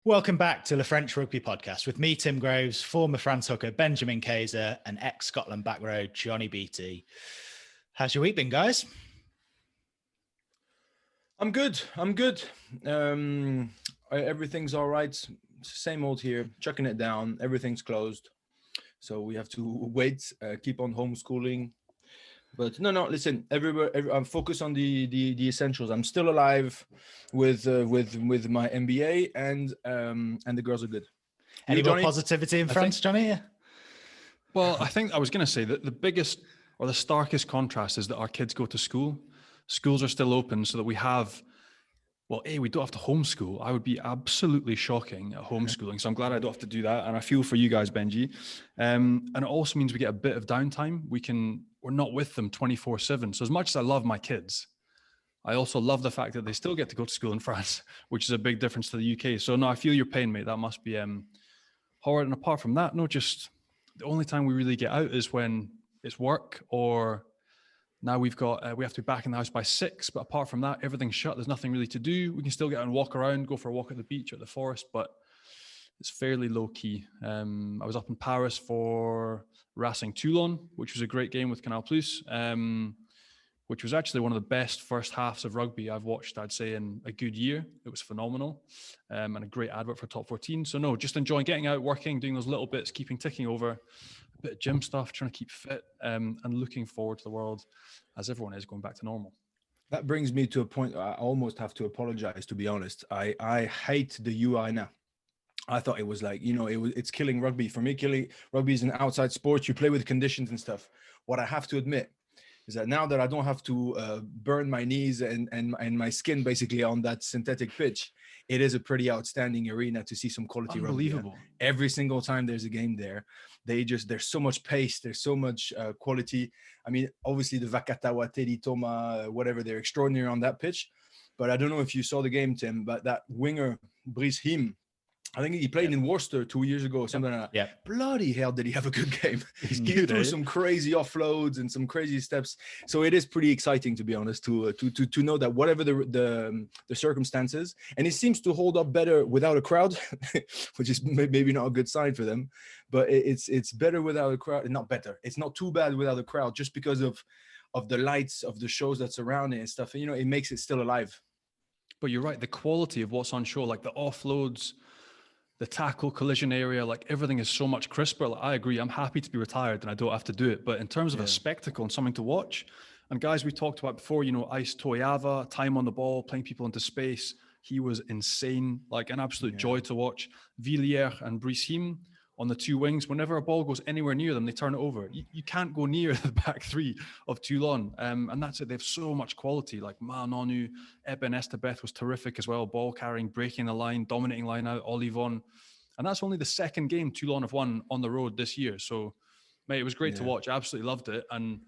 Welcome back to the French Rugby Podcast with me, Tim Groves, former France hooker Benjamin Kaiser, and ex-Scotland back row Johnny Beattie. How's your week been, guys? I'm good. Everything's all right. Same old here, chucking it down. Everything's closed. So we have to wait, keep on homeschooling. But no, listen, I'm focused on the essentials. I'm still alive with my MBA and the girls are good. Any more positivity in France, Johnny? Well, I think I was going to say that the biggest or the starkest contrast is that our kids go to school. Schools are still open so that we have, we don't have to homeschool. I would be absolutely shocking at homeschooling. So I'm glad I don't have to do that. And I feel for you guys, Benji. And it also means we get a bit of downtime. We're not with them 24/7. So as much as I love my kids, I also love the fact that they still get to go to school in France, which is a big difference to the UK. So no, I feel your pain, mate. That must be hard. And apart from that, just the only time we really get out is when it's work, or now we have to be back in the house by 6. But apart from that, everything's shut. There's nothing really to do. We can still get out and walk around, go for a walk at the beach or the forest, but it's fairly low key. I was up in Paris for Racing Toulon, which was a great game with Canal Plus, which was actually one of the best first halves of rugby I've watched, I'd say, in a good year. It was phenomenal, and a great advert for Top 14. So no, just enjoying getting out, working, doing those little bits, keeping ticking over, a bit of gym stuff, trying to keep fit, and looking forward to the world, as everyone is, going back to normal. That brings me to a point I almost have to apologize, to be honest. I hate the UI now. I thought it was like, it's killing rugby. For me, rugby is an outside sport. You play with conditions and stuff. What I have to admit is that now that I don't have to burn my knees and my skin basically on that synthetic pitch, it is a pretty outstanding arena to see some quality rugby. Unbelievable. Every single time there's a game there, there's so much pace, there's so much quality. I mean, obviously the Vakatawa, Teddy Thomas, whatever, they're extraordinary on that pitch. But I don't know if you saw the game, Tim, but that winger, Brice Him, I think he played in Worcester 2 years ago or something like that. Yeah. Bloody hell, did he have a good game. He good, threw some crazy offloads and some crazy steps. So it is pretty exciting, to be honest, to know that whatever the circumstances, and it seems to hold up better without a crowd, which is maybe not a good sign for them, but it's better without a crowd. Not better. It's not too bad without a crowd, just because of the lights, of the shows that surround it and stuff. And, it makes it still alive. But you're right, the quality of what's on show, like the offloads, the tackle collision area, like everything is so much crisper. Like, I agree. I'm happy to be retired and I don't have to do it. But in terms of a spectacle and something to watch, and guys, we talked about before, Ice Toyava, time on the ball, playing people into space. He was insane, like an absolute joy to watch. Villiers and Brice Him on the two wings. Whenever a ball goes anywhere near them, they turn it over. You can't go near the back three of Toulon. And that's it. They have so much quality. Like Maanonu, Eben Estebeth was terrific as well. Ball carrying, breaking the line, dominating line out, Olivon. And that's only the second game Toulon have won on the road this year. So, mate, it was great to watch. I absolutely loved it. And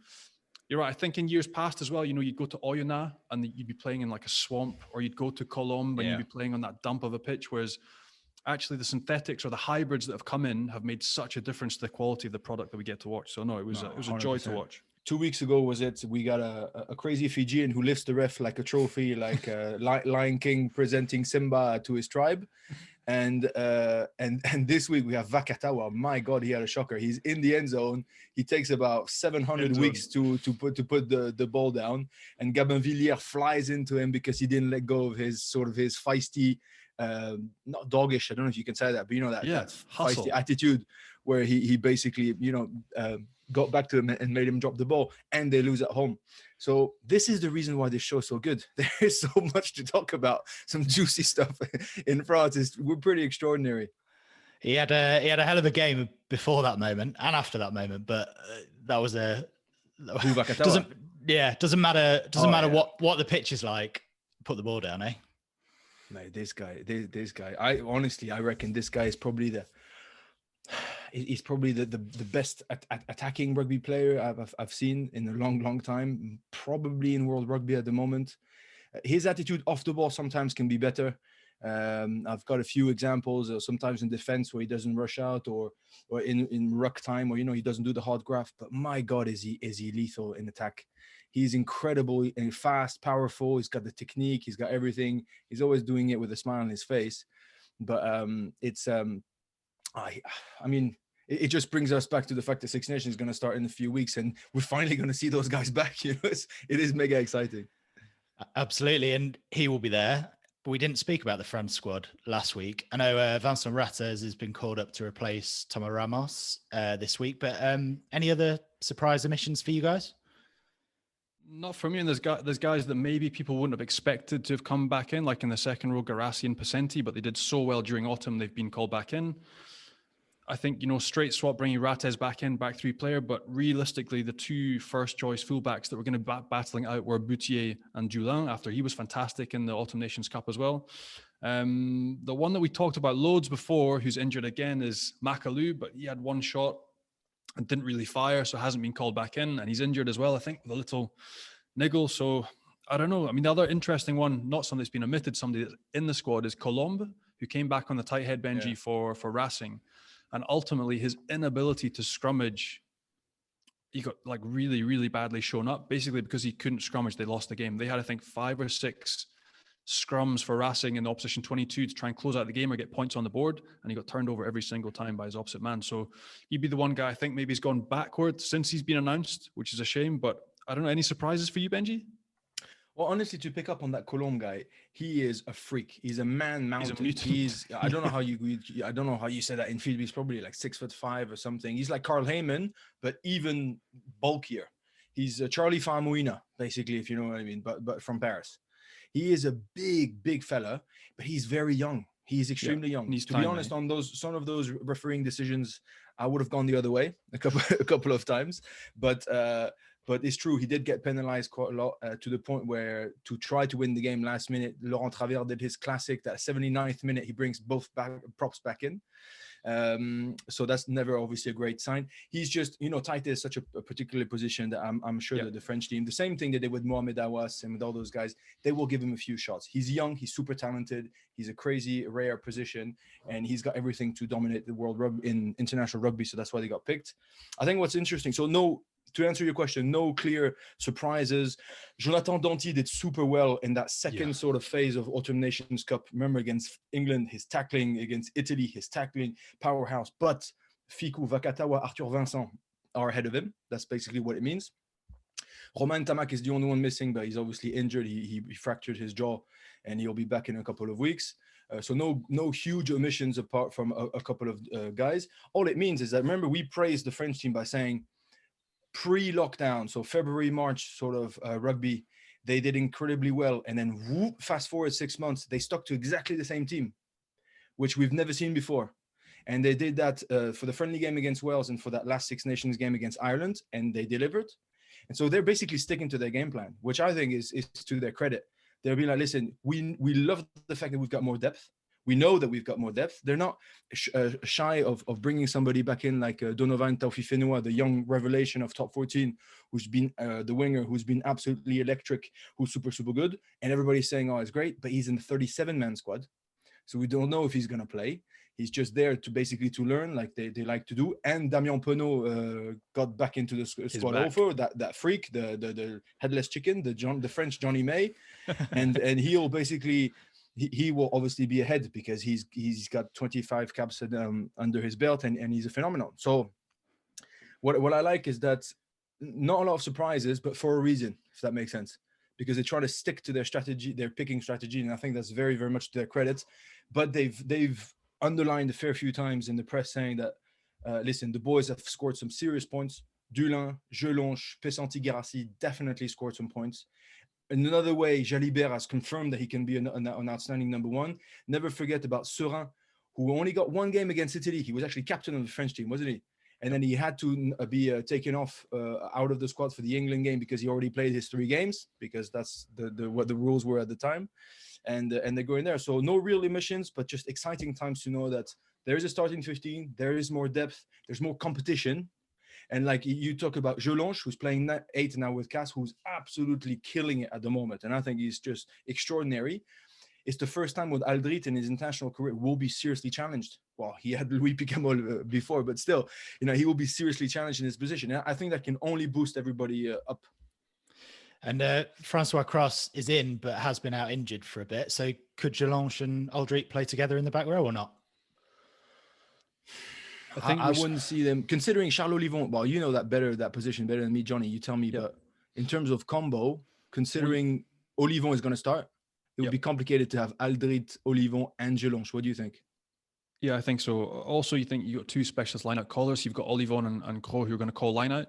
you're right. I think in years past as well, you'd go to Oyonnax and you'd be playing in like a swamp, or you'd go to Colombes and you'd be playing on that dump of a pitch, whereas actually the synthetics or the hybrids that have come in have made such a difference to the quality of the product that we get to watch. So no, it was a joy to watch. 2 weeks ago we got a crazy Fijian who lifts the ref like a trophy, like Lion King presenting Simba to his tribe. And this week we have Vakatawa. My God, he had a shocker. He's in the end zone. He takes about 700 weeks to put the ball down. And Gabin Villiers flies into him because he didn't let go of his feisty, not doggish, I don't know if you can say that, but that feisty attitude where he basically, got back to him and made him drop the ball, and they lose at home. So this is the reason why this show's so good. There is so much to talk about, some juicy stuff in France. We're pretty extraordinary. He had a hell of a game before that moment and after that moment, but that was doesn't matter what the pitch is like. Put the ball down, eh? Mate, this guy. I reckon this guy is probably he's probably the best attacking rugby player I've seen in a long time, probably in world rugby at the moment. His attitude off the ball sometimes can be better. I've got a few examples, sometimes in defense where he doesn't rush out, or in ruck time, or he doesn't do the hard graft. But my God, is he lethal in attack? He's incredible and fast, powerful. He's got the technique. He's got everything. He's always doing it with a smile on his face. But it's I mean, it just brings us back to the fact that Six Nations is going to start in a few weeks, and we're finally going to see those guys back. You know, it is mega exciting. Absolutely, and he will be there. But we didn't speak about the France squad last week. I know Vincent Rattez has been called up to replace Thomas Ramos this week, but any other surprise omissions for you guys? Not for me. And there's guys that maybe people wouldn't have expected to have come back in, like in the second row, Garassi and Pacenti, but they did so well during autumn, they've been called back in. I think, straight swap, bringing Rattez back in, back three player, but realistically, the two first choice fullbacks that were going to be battling out were Boutier and Dulin, after he was fantastic in the Autumn Nations Cup as well. The one that we talked about loads before, who's injured again, is Makalou, but he had one shot and didn't really fire, so hasn't been called back in, and he's injured as well, I think, with a little niggle. So I don't know. I mean, the other interesting one, not something that's been omitted, somebody that's in the squad, is Colombe, who came back on the tight head, Benji, for Racing. And ultimately, his inability to scrummage, he got like really, really badly shown up. Basically, because he couldn't scrummage, they lost the game. They had, I think, 5 or 6 scrums for Racing in the opposition 22 to try and close out the game or get points on the board. And he got turned over every single time by his opposite man. So he'd be the one guy I think maybe he's gone backward since he's been announced, which is a shame. But I don't know, any surprises for you, Benji? Well, honestly, to pick up on that Colombe guy, he is a freak. He's a man mountain. He's I don't know how you say that in field. He's probably like 6'5" or something. He's like Carl Heyman, but even bulkier. He's a Charlie Famuina, basically, if you know what I mean, but from Paris. He is a big fella, but he's very young. He's extremely young. To be honest, on some of those refereeing decisions, I would have gone the other way a couple of times, but it's true, he did get penalized quite a lot to the point where, to try to win the game last minute, Laurent Travers did his classic, that 79th minute, he brings both props back in. So that's never obviously a great sign. He's just, tight is such a particular position that I'm sure that the French team, the same thing they did with Mohamed Awas and with all those guys, they will give him a few shots. He's young, he's super talented, he's a crazy rare position, and he's got everything to dominate the world in international rugby. So that's why they got picked. I think what's interesting, to answer your question, no clear surprises. Jonathan Danty did super well in that second sort of phase of Autumn Nations Cup. Remember, against England, his tackling, against Italy, his tackling, powerhouse. But Ficou, Vakatawa, Arthur Vincent are ahead of him. That's basically what it means. Romain Tamac is the only one missing, but he's obviously injured. He fractured his jaw, and he'll be back in a couple of weeks. So no huge omissions apart from a couple of guys. All it means is that, remember, we praised the French team by saying, pre-lockdown, so February, March sort of rugby, they did incredibly well. And then fast forward 6 months, they stuck to exactly the same team, which we've never seen before. And they did that for the friendly game against Wales and for that last Six Nations game against Ireland, and they delivered. And so they're basically sticking to their game plan, which I think is to their credit. They'll be like, listen, we love the fact that we've got more depth. We know that we've got more depth. They're not shy of bringing somebody back in like Donovan Taufifenua, the young revelation of top 14, who's been the winger, who's been absolutely electric, who's super, super good. And everybody's saying, oh, it's great, but he's in the 37-man squad. So we don't know if he's going to play. He's just there to learn like they like to do. And Damien Penaud got back into the squad over, that freak, the headless chicken, the French Johnny May. and he'll basically... He will obviously be ahead because he's got 25 caps under his belt, and he's a phenomenon. So what I like is that not a lot of surprises, but for a reason, if that makes sense, because they try to stick to their strategy, their picking strategy, and I think that's very, very much to their credit. But they've underlined a fair few times in the press saying that, listen, the boys have scored some serious points. Dulin, Jelonche, Pacenti, Garassi definitely scored some points. In another way, Jalibert has confirmed that he can be an outstanding number one. Never forget about Serin, who only got one game against Italy. He was actually captain of the French team, wasn't he? And then he had to be taken off out of the squad for the England game because he already played his 3 games, because that's what the rules were at the time. And they go in there. So no real emissions, but just exciting times to know that there is a starting 15, there is more depth, there's more competition. And like you talk about Jelonche, who's playing 8 now with Cass, who's absolutely killing it at the moment. And I think he's just extraordinary. It's the first time with Aldrit in his international career will be seriously challenged. Well, he had Louis Picamol before, but still, he will be seriously challenged in his position. And I think that can only boost everybody up. And Francois Cross is in, but has been out injured for a bit. So could Jelange and Aldric play together in the back row or not? I wouldn't see them, considering Charles Olivon. Well, you know that position better than me, Johnny. You tell me. Yep. But in terms of combo, considering Olivon is going to start, it would be complicated to have Aldrit, Olivon, and Jelange. What do you think? Yeah, I think so. Also, you think you got two specialist line-out callers. You've got Olivon and Crow who are going to call line-out.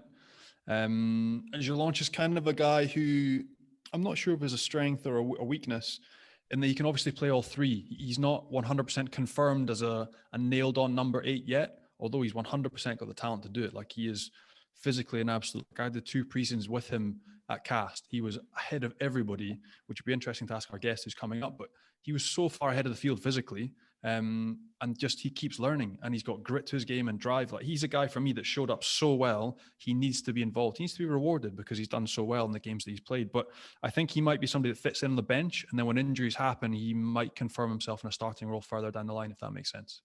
And Jelange is kind of a guy who I'm not sure if there's a strength or a weakness, in that he can obviously play all three. He's not 100% confirmed as a nailed-on number 8 yet, although he's 100% got the talent to do it. Like, he is physically an absolute. I did 2 pre-seasons with him at Cast. He was ahead of everybody, which would be interesting to ask our guest who's coming up. But he was so far ahead of the field physically. And just he keeps learning, and he's got grit to his game and drive. Like, he's a guy for me that showed up so well. He needs to be involved. He needs to be rewarded because he's done so well in the games that he's played. But I think he might be somebody that fits in on the bench, and then when injuries happen, he might confirm himself in a starting role further down the line, if that makes sense.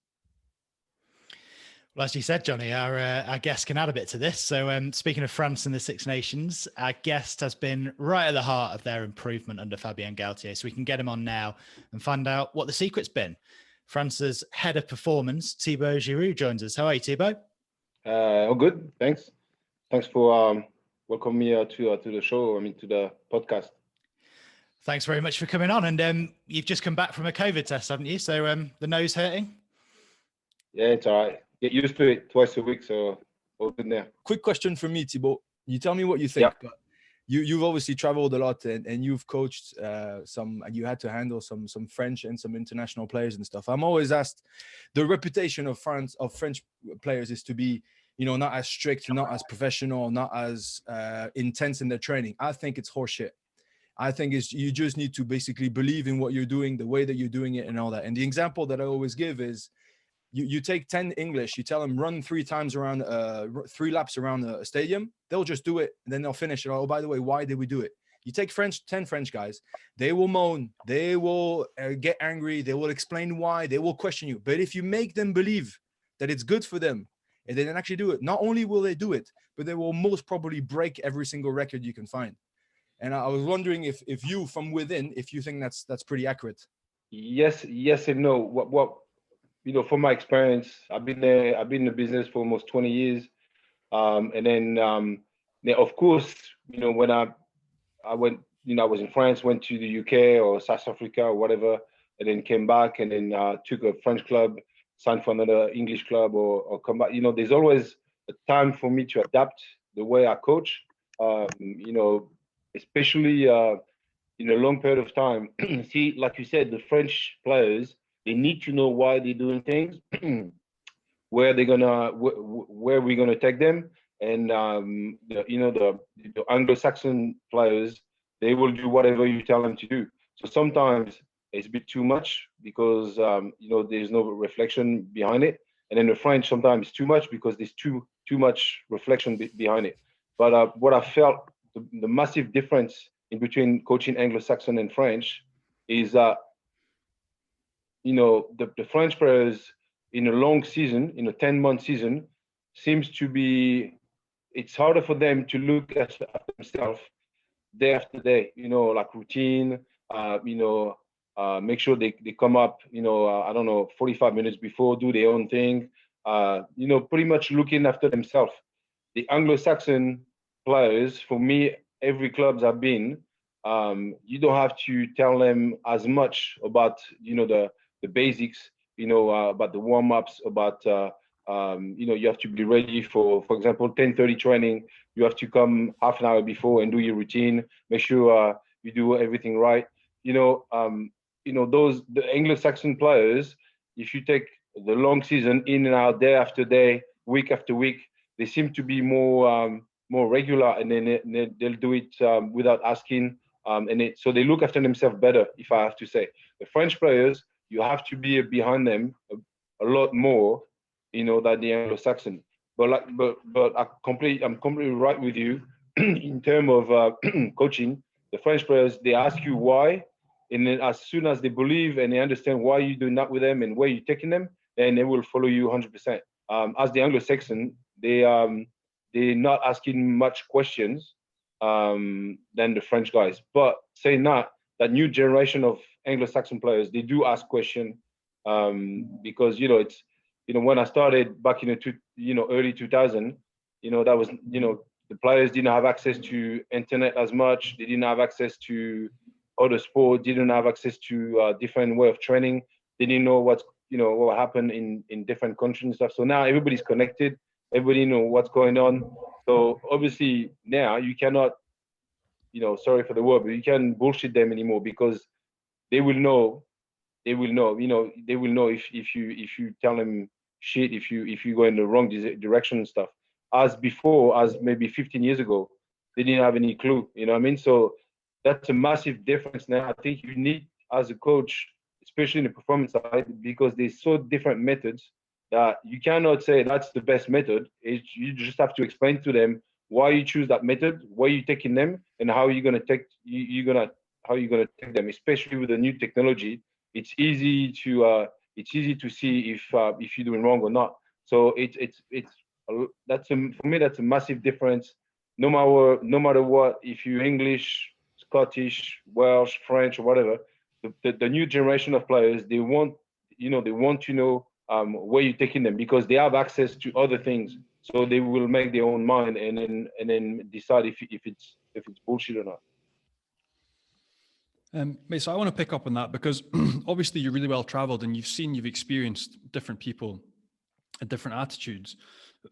Well, as you said, Johnny, our guest can add a bit to this. So speaking of France and the Six Nations, our guest has been right at the heart of their improvement under Fabien Galtier. So we can get him on now and find out what the secret's been. France's head of performance, Thibault Giroud, joins us. How are you, Thibault? All good, thanks. Thanks for welcoming me to the show, to the podcast. Thanks very much for coming on. And you've just come back from a COVID test, haven't you? So the nose hurting? Yeah, it's all right. Get used to it twice a week, so all good there. Quick question for me, Thibault. You tell me what you think. Yeah. But you've obviously traveled a lot, and you've coached some, and you had to handle some French and some international players and stuff. I'm always asked, the reputation of French players is to be, not as strict, not as professional, not as intense in their training. I think it's horseshit. I think you just need to basically believe in what you're doing, the way that you're doing it, and all that. And the example that I always give is, you take 10 English, you tell them run 3 laps around a stadium, they'll just do it, and then they'll finish it. Oh, by the way, why did we do it? You take 10 French guys, they will moan, they will get angry, they will explain why, they will question you. But if you make them believe that it's good for them, and they then actually do it, not only will they do it, but they will most probably break every single record you can find. And I was wondering if you, from within, if you think that's pretty accurate. Yes and no. What from my experience, I've been in the business for almost 20 years. And then, of course, when I went, I was in France, went to the UK or South Africa or whatever, and then came back and then took a French club, signed for another English club or come back. There's always a time for me to adapt the way I coach, especially in a long period of time. See, like you said, the French players, they need to know why they're doing things, where we're gonna take them, and the Anglo-Saxon players, they will do whatever you tell them to do. So sometimes it's a bit too much because there's no reflection behind it, and then the French sometimes too much because there's too much reflection behind it. But what I felt the massive difference in between coaching Anglo-Saxon and French is that. The French players in a long season, in a 10-month season, seems to be, it's harder for them to look at themselves day after day, like routine, make sure they come up, 45 minutes before, do their own thing, pretty much looking after themselves. The Anglo-Saxon players, for me, every clubs I've been, you don't have to tell them as much about, the basics, about the warm-ups, about, you have to be ready for example, 10:30 training. You have to come half an hour before and do your routine. Make sure you do everything right. The Anglo-Saxon players, if you take the long season in and out, day after day, week after week, they seem to be more regular, and then they'll do it without asking. So they look after themselves better, if I have to say. The French players, you have to be behind them a lot more, than the Anglo-Saxon. But I'm completely right with you in terms of coaching. The French players, they ask you why, and then as soon as they believe and they understand why you're doing that with them and where you're taking them, then they will follow you 100%. As the Anglo-Saxon, they're not asking much questions. than the French guys. But saying that new generation of Anglo-Saxon players, they do ask questions, because it's when I started back in the early 2000, that was the players didn't have access to internet as much. They didn't have access to other sport. Didn't have access to different way of training. They didn't know what happened in different countries and stuff. So now everybody's connected. Everybody know what's going on. So obviously now you cannot, sorry for the word, but you can't bullshit them anymore, because they will know. They will know. They will know if you tell them shit, if you go in the wrong direction and stuff. As before, as maybe 15 years ago, they didn't have any clue. You know what I mean? So that's a massive difference now. I think you need, as a coach, especially in the performance side, because there's so different methods that you cannot say that's the best method. You just have to explain to them why you choose that method, where you're taking them, and how you're gonna take how you're gonna take them. Especially with the new technology, it's easy to see if you're doing wrong or not. So for me that's a massive difference. No matter what, if you're English, Scottish, Welsh, French, or whatever, the new generation of players, they want to know where you're taking them, because they have access to other things, so they will make their own mind and then decide if it's bullshit or not. Mate, so I want to pick up on that, because obviously you're really well traveled and you've experienced different people and different attitudes.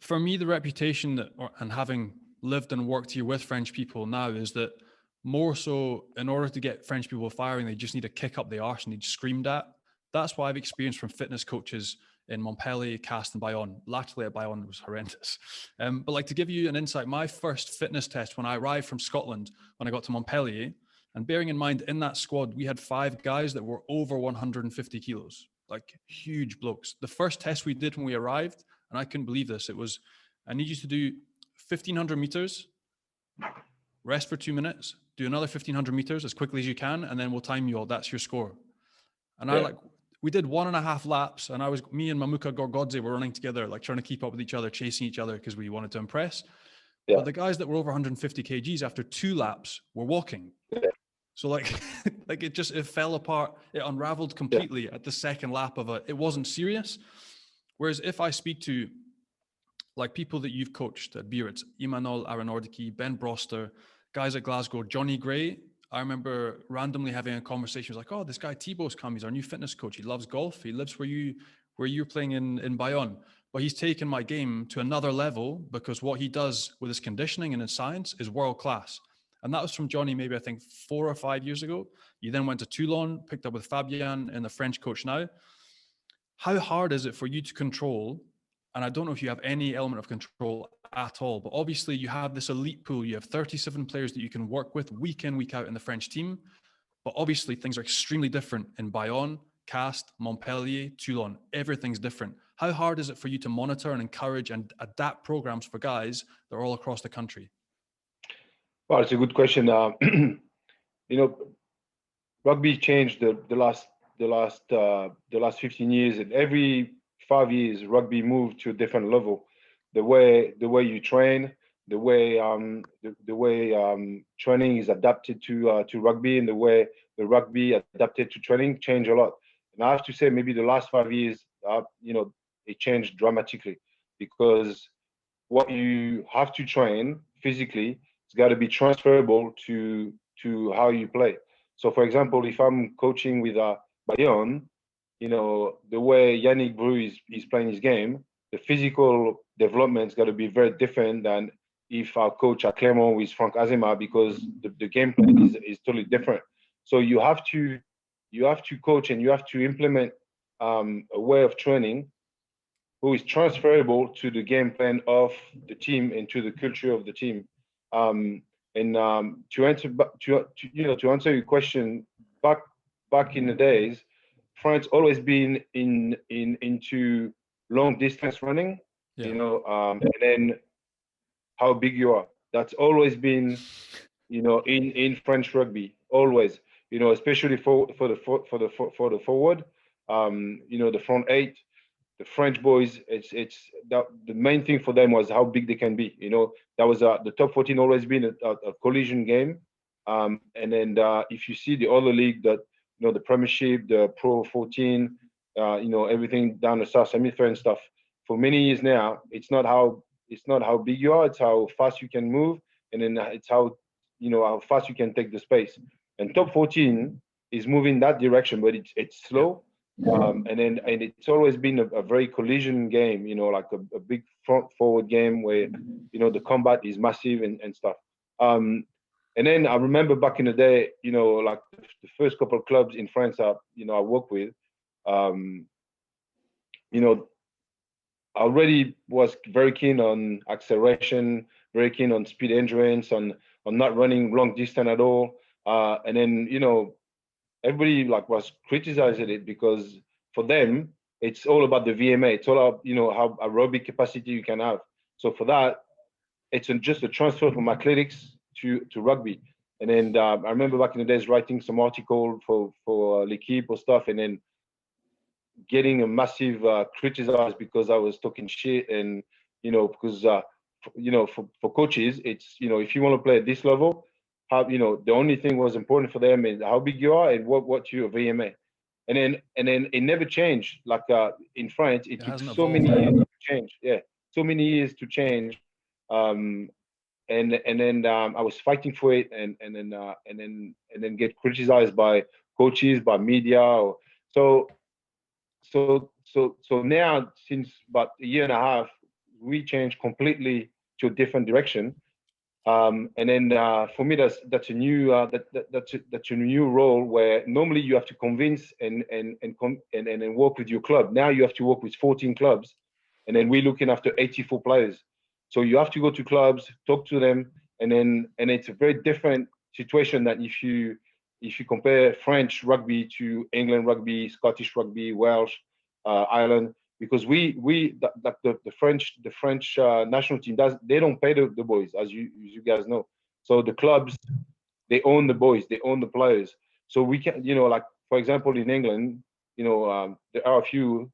For me, the reputation and having lived and worked here with French people now is that more so, in order to get French people firing, they just need to kick up the arse and need screamed at. That's what I've experienced from fitness coaches in Montpellier, Castres, and Bayonne. Latterly at Bayonne was horrendous. But like, to give you an insight, my first fitness test when I arrived from Scotland, when I got to Montpellier, and bearing in mind, in that squad, we had 5 guys that were over 150 kilos, like huge blokes. The first test we did when we arrived, and I couldn't believe this, it was, I need you to do 1,500 meters, rest for 2 minutes, do another 1,500 meters as quickly as you can, and then we'll time you all. That's your score. And we did 1.5 laps, and me and Mamuka Gorgodze were running together, like trying to keep up with each other, chasing each other because we wanted to impress. Yeah. But the guys that were over 150 kgs after 2 laps were walking. Yeah. So like it fell apart. It unraveled completely at the second lap of it wasn't serious. Whereas if I speak to like people that you've coached at Biarritz, Imanol Aranordiki, Ben Broster, guys at Glasgow, Johnny Gray, I remember randomly having a conversation. He was like, oh, this guy Thibault's come. He's our new fitness coach. He loves golf. He lives where you're playing in Bayonne. But he's taken my game to another level, because what he does with his conditioning and his science is world class. And that was from Johnny, maybe I think 4 or 5 years ago. You then went to Toulon, picked up with Fabien and the French coach now. How hard is it for you to control? And I don't know if you have any element of control at all, but obviously you have this elite pool. You have 37 players that you can work with week in, week out in the French team. But obviously things are extremely different in Bayonne, Castres, Montpellier, Toulon. Everything's different. How hard is it for you to monitor and encourage and adapt programs for guys that are all across the country? Well, it's a good question. Rugby changed the last 15 years, and every 5 years, rugby moved to a different level. The way you train, the way training is adapted to rugby, and the way the rugby adapted to training changed a lot. And I have to say, maybe the last 5 years, it changed dramatically, because what you have to train physically, it's got to be transferable to how you play. So, for example, if I'm coaching with Bayonne, the way Yannick Bru is playing his game, the physical development's got to be very different than if I coach at Clermont with Franck Azema, because the game plan is totally different. So you have to coach, and you have to implement a way of training who is transferable to the game plan of the team and to the culture of the team. To answer your question, back in the days, France always been into long distance running, and then how big you are. That's always been, in French rugby, always, especially for the forward, the front 8. the French boys, the main thing for them was how big they can be. That was the top 14 always been a collision game. And then if you see the other league, that the Premiership, the Pro 14, everything down the South Hemisphere and stuff. For many years now, it's not how big you are, it's how fast you can move, and then it's how fast you can take the space. And top 14 is moving that direction, but it's slow. And it's always been a very collision game, like a big front forward game where the combat is massive and stuff. And then I remember back in the day, like the first couple of clubs in France I worked with, I already was very keen on acceleration, very keen on speed endurance, on not running long distance at all. And then, everybody like was criticizing it because for them, it's all about the VMA. It's all about, how aerobic capacity you can have. So for that, it's just a transfer from athletics to rugby. And then I remember back in the days writing some article for L'Equipe or stuff, and then getting a massive criticized because I was talking shit, and because for coaches, it's if you want to play at this level, how the only thing was important for them is how big you are and what's your VMA, and then it never changed. Like in France, it took so many years to change. Yeah, so many years to change. And then I was fighting for it, and then get criticized by coaches, by media, so now, since about a year and a half, we changed completely to a different direction. And then for me, that's a new that's a new role where normally you have to convince and work with your club. Now you have to work with 14 clubs, and then we're looking after 84 players. So you have to go to clubs, talk to them, and it's a very different situation than if you compare French rugby to England rugby, Scottish rugby, Welsh, Ireland, because the French national team they don't pay the boys, as you guys know. So the clubs, they own the boys, they own the players. So we can, like for example in England, there are a few,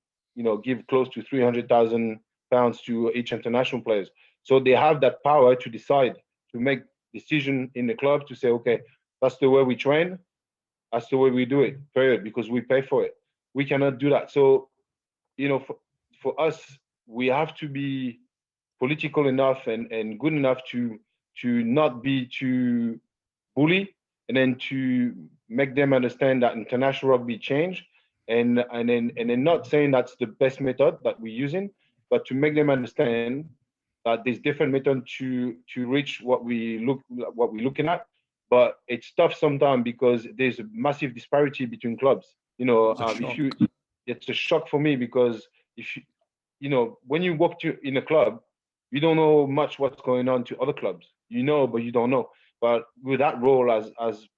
give close to £300,000 to each international players. So they have that power to decide, to make decision in the club to say, okay, that's the way we train. That's the way we do it, period, because we pay for it. We cannot do that. So, for us, we have to be political enough and good enough to not be too bully, and then to make them understand that international rugby change, and then not saying that's the best method that we're using, but to make them understand that there's different methods to reach what we're looking at. But it's tough sometimes because there's a massive disparity between clubs. It's a shock for me because when you walk in a club, you don't know much what's going on to other clubs. But you don't know. But with that role as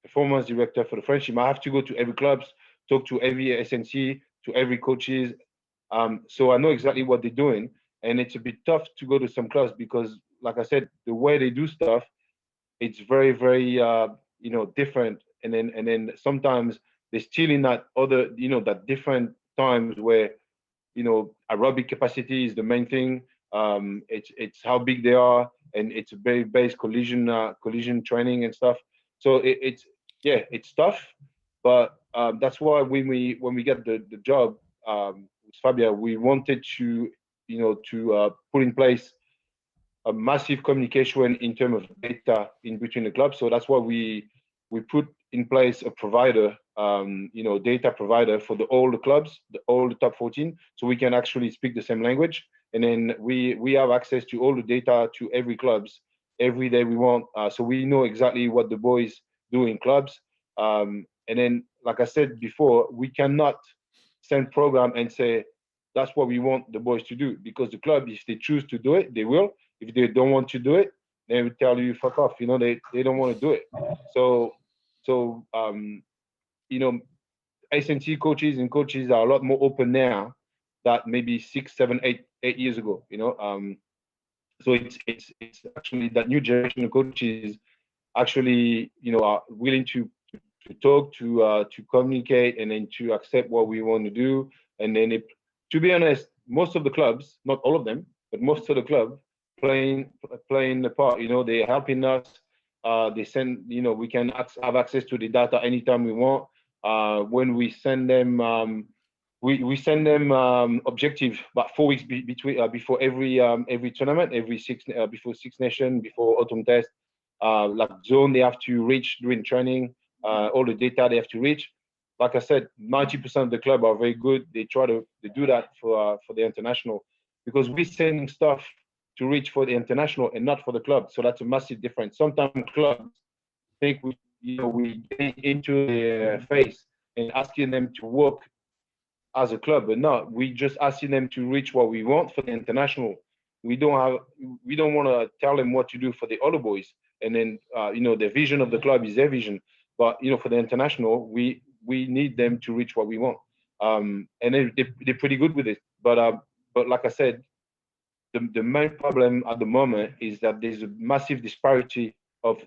performance director for the French team, I have to go to every clubs, talk to every SNC, to every coaches. So I know exactly what they're doing, and it's a bit tough to go to some clubs because, like I said, the way they do stuff, it's very, very different. And then sometimes they're still in that other, that different times where aerobic capacity is the main thing. It's how big they are, and it's a very base collision training and stuff. So it's tough, but that's why when we get the job with Fabia, we wanted to put in place a massive communication in terms of data in between the clubs. So that's why we put in place a provider, data provider for all the clubs, all the top 14, so we can actually speak the same language. And then we have access to all the data to every clubs every day we want. So we know exactly what the boys do in clubs. And then, like I said before, we cannot send program and say, that's what we want the boys to do, because the club, if they choose to do it, they will. If they don't want to do it, they will tell you, fuck off. They don't want to do it. So SNC coaches and coaches are a lot more open now than maybe 6, 7, 8 years ago. So it's actually that new generation of coaches actually are willing to talk, to communicate, and then to accept what we want to do, and then to be honest, most of the clubs, not all of them, but most of the club playing the part. You know, they're helping us. They send, you know, we can have access to the data anytime we want. When we send them, we send them objective about 4 weeks between before every tournament, before Six Nations, before autumn test, like zone they have to reach during training, all the data they have to reach. Like I said, 90% of the club are very good. They try to do that for the international, because we're sending stuff to reach for the international and not for the club. So that's a massive difference. Sometimes clubs think we get into their face and asking them to work as a club, but not. We just asking them to reach what we want for the international. We don't want to tell them what to do for the other boys. And then the vision of the club is their vision. But for the international, we need them to reach what we want. And they're pretty good with it. But like I said, the main problem at the moment is that there's a massive disparity of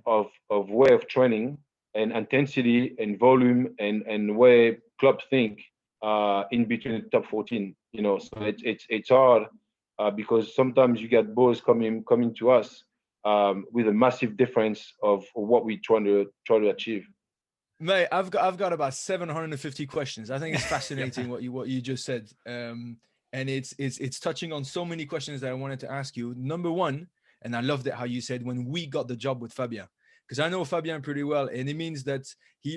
way of training and intensity and volume and where clubs think in between the top 14. So it's hard because sometimes you get boys coming to us with a massive difference of what we try to achieve. Mate, I've got about 750 questions. I think it's fascinating what you just said. And it's touching on so many questions that I wanted to ask you. Number one, and I loved it how you said when we got the job with Fabien, because I know Fabien pretty well, and it means that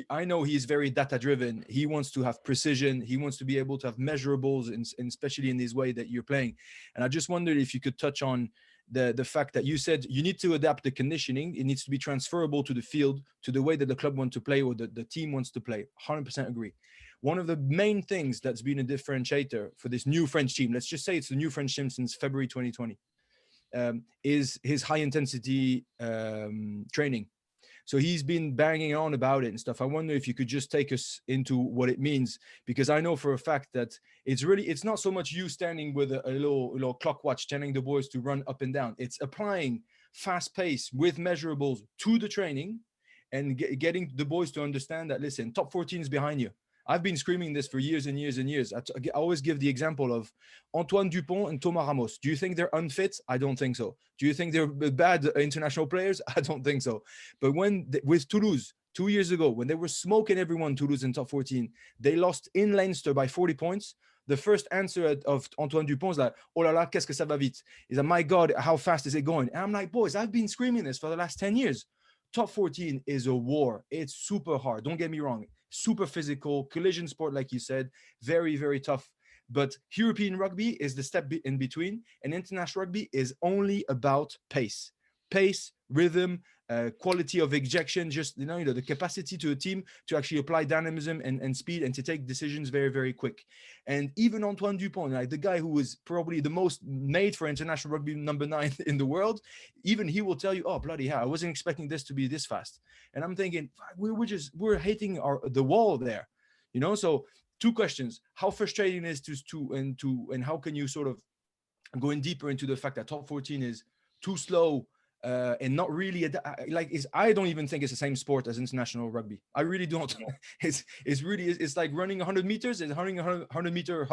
I know he's very data driven. He wants to have precision. He wants to be able to have measurables, and especially in this way that you're playing. And I just wondered if you could touch on the fact that you said you need to adapt the conditioning. It needs to be transferable to the field, to the way that the club wants to play or the team wants to play. 100% agree. One of the main things that's been a differentiator for this new French team, let's just say it's the new French team since February 2020, is his high intensity training. So he's been banging on about it and stuff. I wonder if you could just take us into what it means, because I know for a fact that it's not so much you standing with a little clock watch telling the boys to run up and down. It's applying fast pace with measurables to the training and getting the boys to understand that, listen, top 14 is behind you. I've been screaming this for years and years and years. I always give the example of Antoine Dupont and Thomas Ramos. Do you think they're unfit? I don't think so. Do you think they're bad international players? I don't think so. But with Toulouse 2 years ago, when they were smoking everyone, Toulouse in top 14, they lost in Leinster by 40 points. The first answer of Antoine Dupont is like, oh là là, qu'est-ce que ça va vite? He's like, my God, how fast is it going? And I'm like, boys, I've been screaming this for the last 10 years. Top 14 is a war. It's super hard. Don't get me wrong. Super physical, collision sport, like you said, very, very tough. But European rugby is the step in between, and international rugby is only about pace, rhythm, quality of ejection, just the capacity to a team to actually apply dynamism and speed and to take decisions very, very quick. And even Antoine Dupont, like the guy who was probably the most made for international rugby number 9 in the world, even he will tell you, oh bloody hell, I wasn't expecting this to be this fast. And I'm thinking we're hitting the wall there, So 2 questions: how frustrating it is and how can you sort of go in deeper into the fact that top 14 is too slow? And not really I don't even think it's the same sport as international rugby. I really don't. It's like running 100 meters and running 100-meter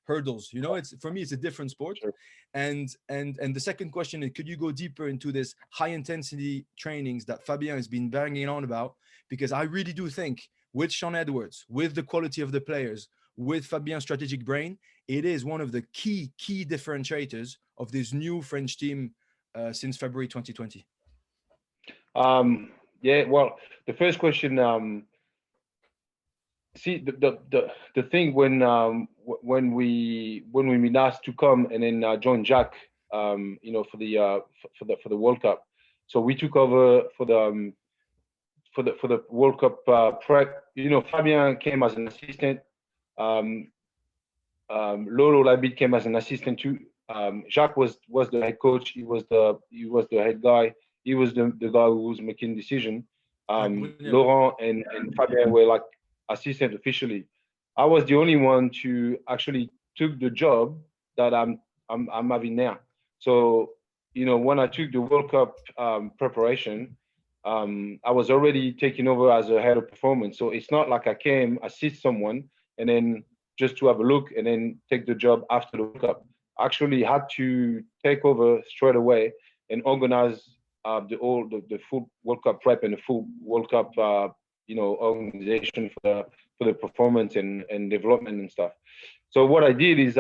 hurdles. It's, for me, it's a different sport. Sure. And the second question is, could you go deeper into this high intensity trainings that Fabien has been banging on about? Because I really do think with Sean Edwards, with the quality of the players, with Fabien's strategic brain, it is one of the key differentiators of this new French team since February 2020. Well, the first question, see the thing when we been asked to come and then join Jack, for the World Cup. So we took over for the World Cup prep. Fabien came as an assistant. Lolo Labid came as an assistant too. Jacques was the head coach. He was the head guy. He was the guy who was making decision. Laurent and Fabien were like assistant officially. I was the only one to actually took the job that I'm having now. So when I took the World Cup preparation, I was already taking over as a head of performance. So it's not like I came assist someone and then just to have a look and then take the job after the World Cup. I actually had to take over straight away and organize the full World Cup prep and the full World Cup organization for the performance and development and stuff. So what I did is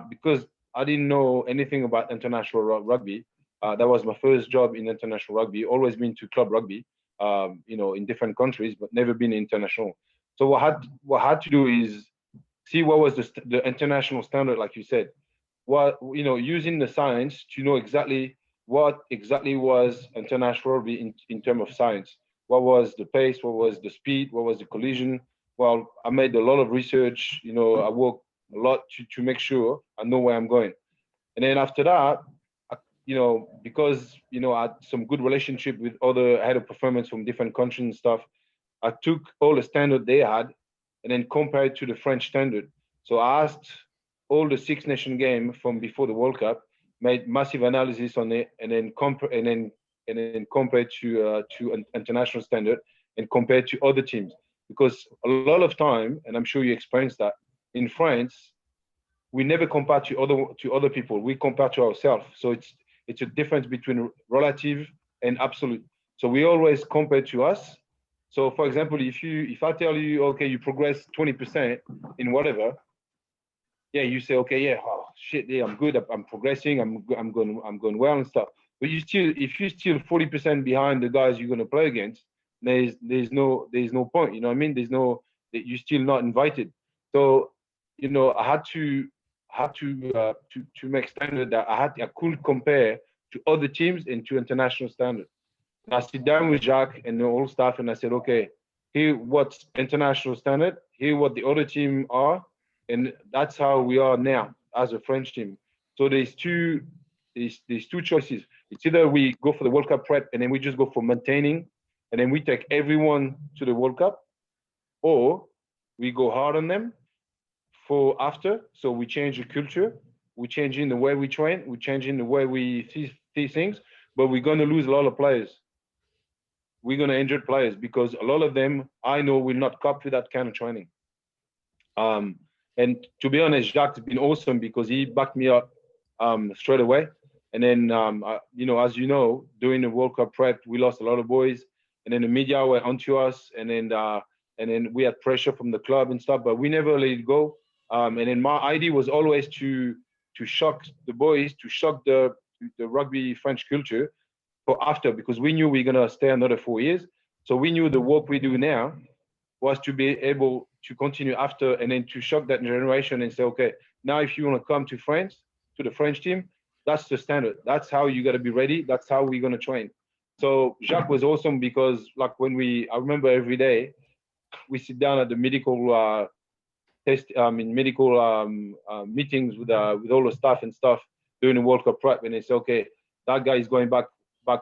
because I didn't know anything about international rugby. That was my first job in international rugby. Always been to club rugby, in different countries, but never been international. So what I had to do is see what was the international standard, like you said. Using the science to know exactly what exactly was international rugby in terms of science. What was the pace? What was the speed? What was the collision? Well, I made a lot of research. I worked a lot to make sure I know where I'm going. And then after that, because I had some good relationship with other head of performance from different countries and stuff, I took all the standard they had and then compared to the French standard. So I asked all the Six Nation game from before the World Cup, made massive analysis on it, and then compared to an international standard and compared to other teams. Because a lot of time, and I'm sure you experienced that, in France, we never compare to other people. We compare to ourselves. So it's a difference between relative and absolute. So we always compare to us. So for example, if I tell you, okay, you progress 20% in whatever, yeah, you say, okay, yeah, oh shit, yeah, I'm good, I'm progressing, I'm going well and stuff. But if you're still 40% behind the guys you're gonna play against, there's no point. You know what I mean? You're still not invited. So, I had to make standard that I could compare to other teams and to international standard. And I sit down with Jacques and the whole staff, and I said, okay, here what's international standard, here what the other team are, and that's how we are now as a French team. So there's two choices. It's either we go for the World Cup prep and then we just go for maintaining, and then we take everyone to the World Cup, or we go hard on them for after. So we change the culture, we change in the way we train, we change in the way we see things, but we're going to lose a lot of players. We're going to injure players because a lot of them I know will not cope with that kind of training. And to be honest, Jacques has been awesome because he backed me up straight away. And then, as you know, during the World Cup prep, we lost a lot of boys, and then the media were onto us, and then we had pressure from the club and stuff, but we never let it go. And then my idea was always to shock the boys, to shock the rugby French culture for after, because we knew we were gonna stay another 4 years. So we knew the work we do now was to be able to continue after, and then to shock that generation and say, okay, now if you want to come to France, to the French team, that's the standard. That's how you got to be ready. That's how we're going to train. So Jacques was awesome because like I remember every day we sit down at the medical meetings with all the staff and stuff during the World Cup prep, and they say, okay, that guy is going back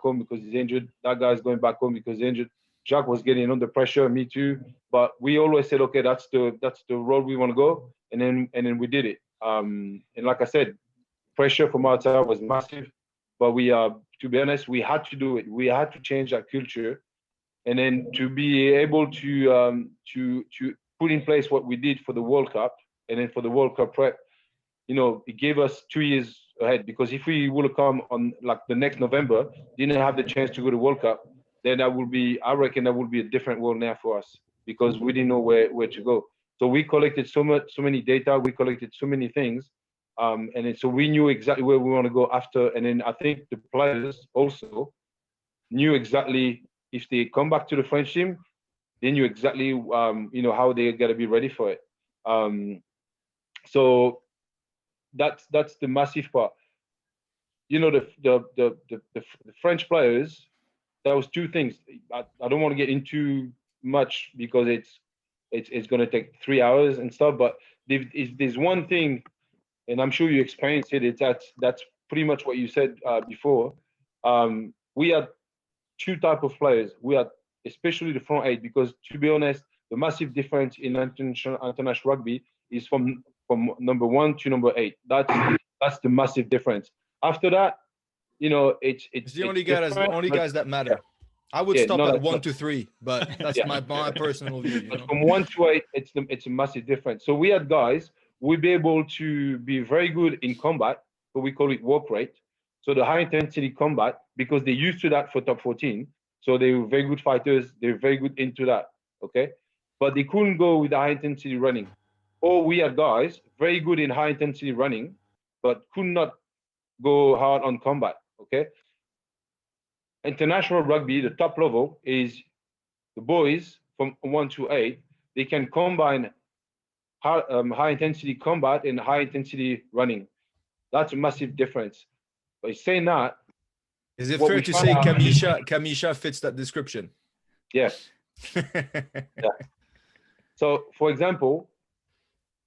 home because he's injured. That guy is going back home because he's injured. Jacques was getting under pressure, me too. But we always said, okay, that's the road we want to go, and then we did it. And like I said, pressure from outside was massive, but to be honest, we had to do it. We had to change that culture, and then to be able to put in place what we did for the World Cup, and then for the World Cup prep, it gave us 2 years ahead. Because if we would have come on like the next November, didn't have the chance to go to World Cup, then I reckon that would be a different world now for us, because we didn't know where to go. So we collected so many data, we collected so many things, and then, so we knew exactly where we want to go after. And then I think the players also knew exactly if they come back to the French team, they knew exactly how they got to be ready for it. So that's the massive part. The French players. That was two things. I don't want to get into much because it's going to take 3 hours and stuff. But if there's one thing, and I'm sure you experienced it, that's pretty much what you said before. We had two types of players. We had especially the front eight, because to be honest, the massive difference in international rugby is from number 1 to number 8. That's the massive difference. After that, it's the only guys that matter. I would stop at 1 to 3, but that's my personal view. But from 1 to 8, it's a massive difference. So we had guys we'll be able to be very good in combat, so we call it work rate. So the high intensity combat, because they're used to that for top 14, so they were very good fighters, they're very good into that, okay? But they couldn't go with the high intensity running. Or we had guys very good in high intensity running, but could not go hard on combat, okay? International rugby, the top level is the boys from 1 to 8, they can combine high intensity combat and high intensity running. That's a massive difference. By saying that, is it fair to say Kamisha fits that description? Yeah. Yeah. So, for example,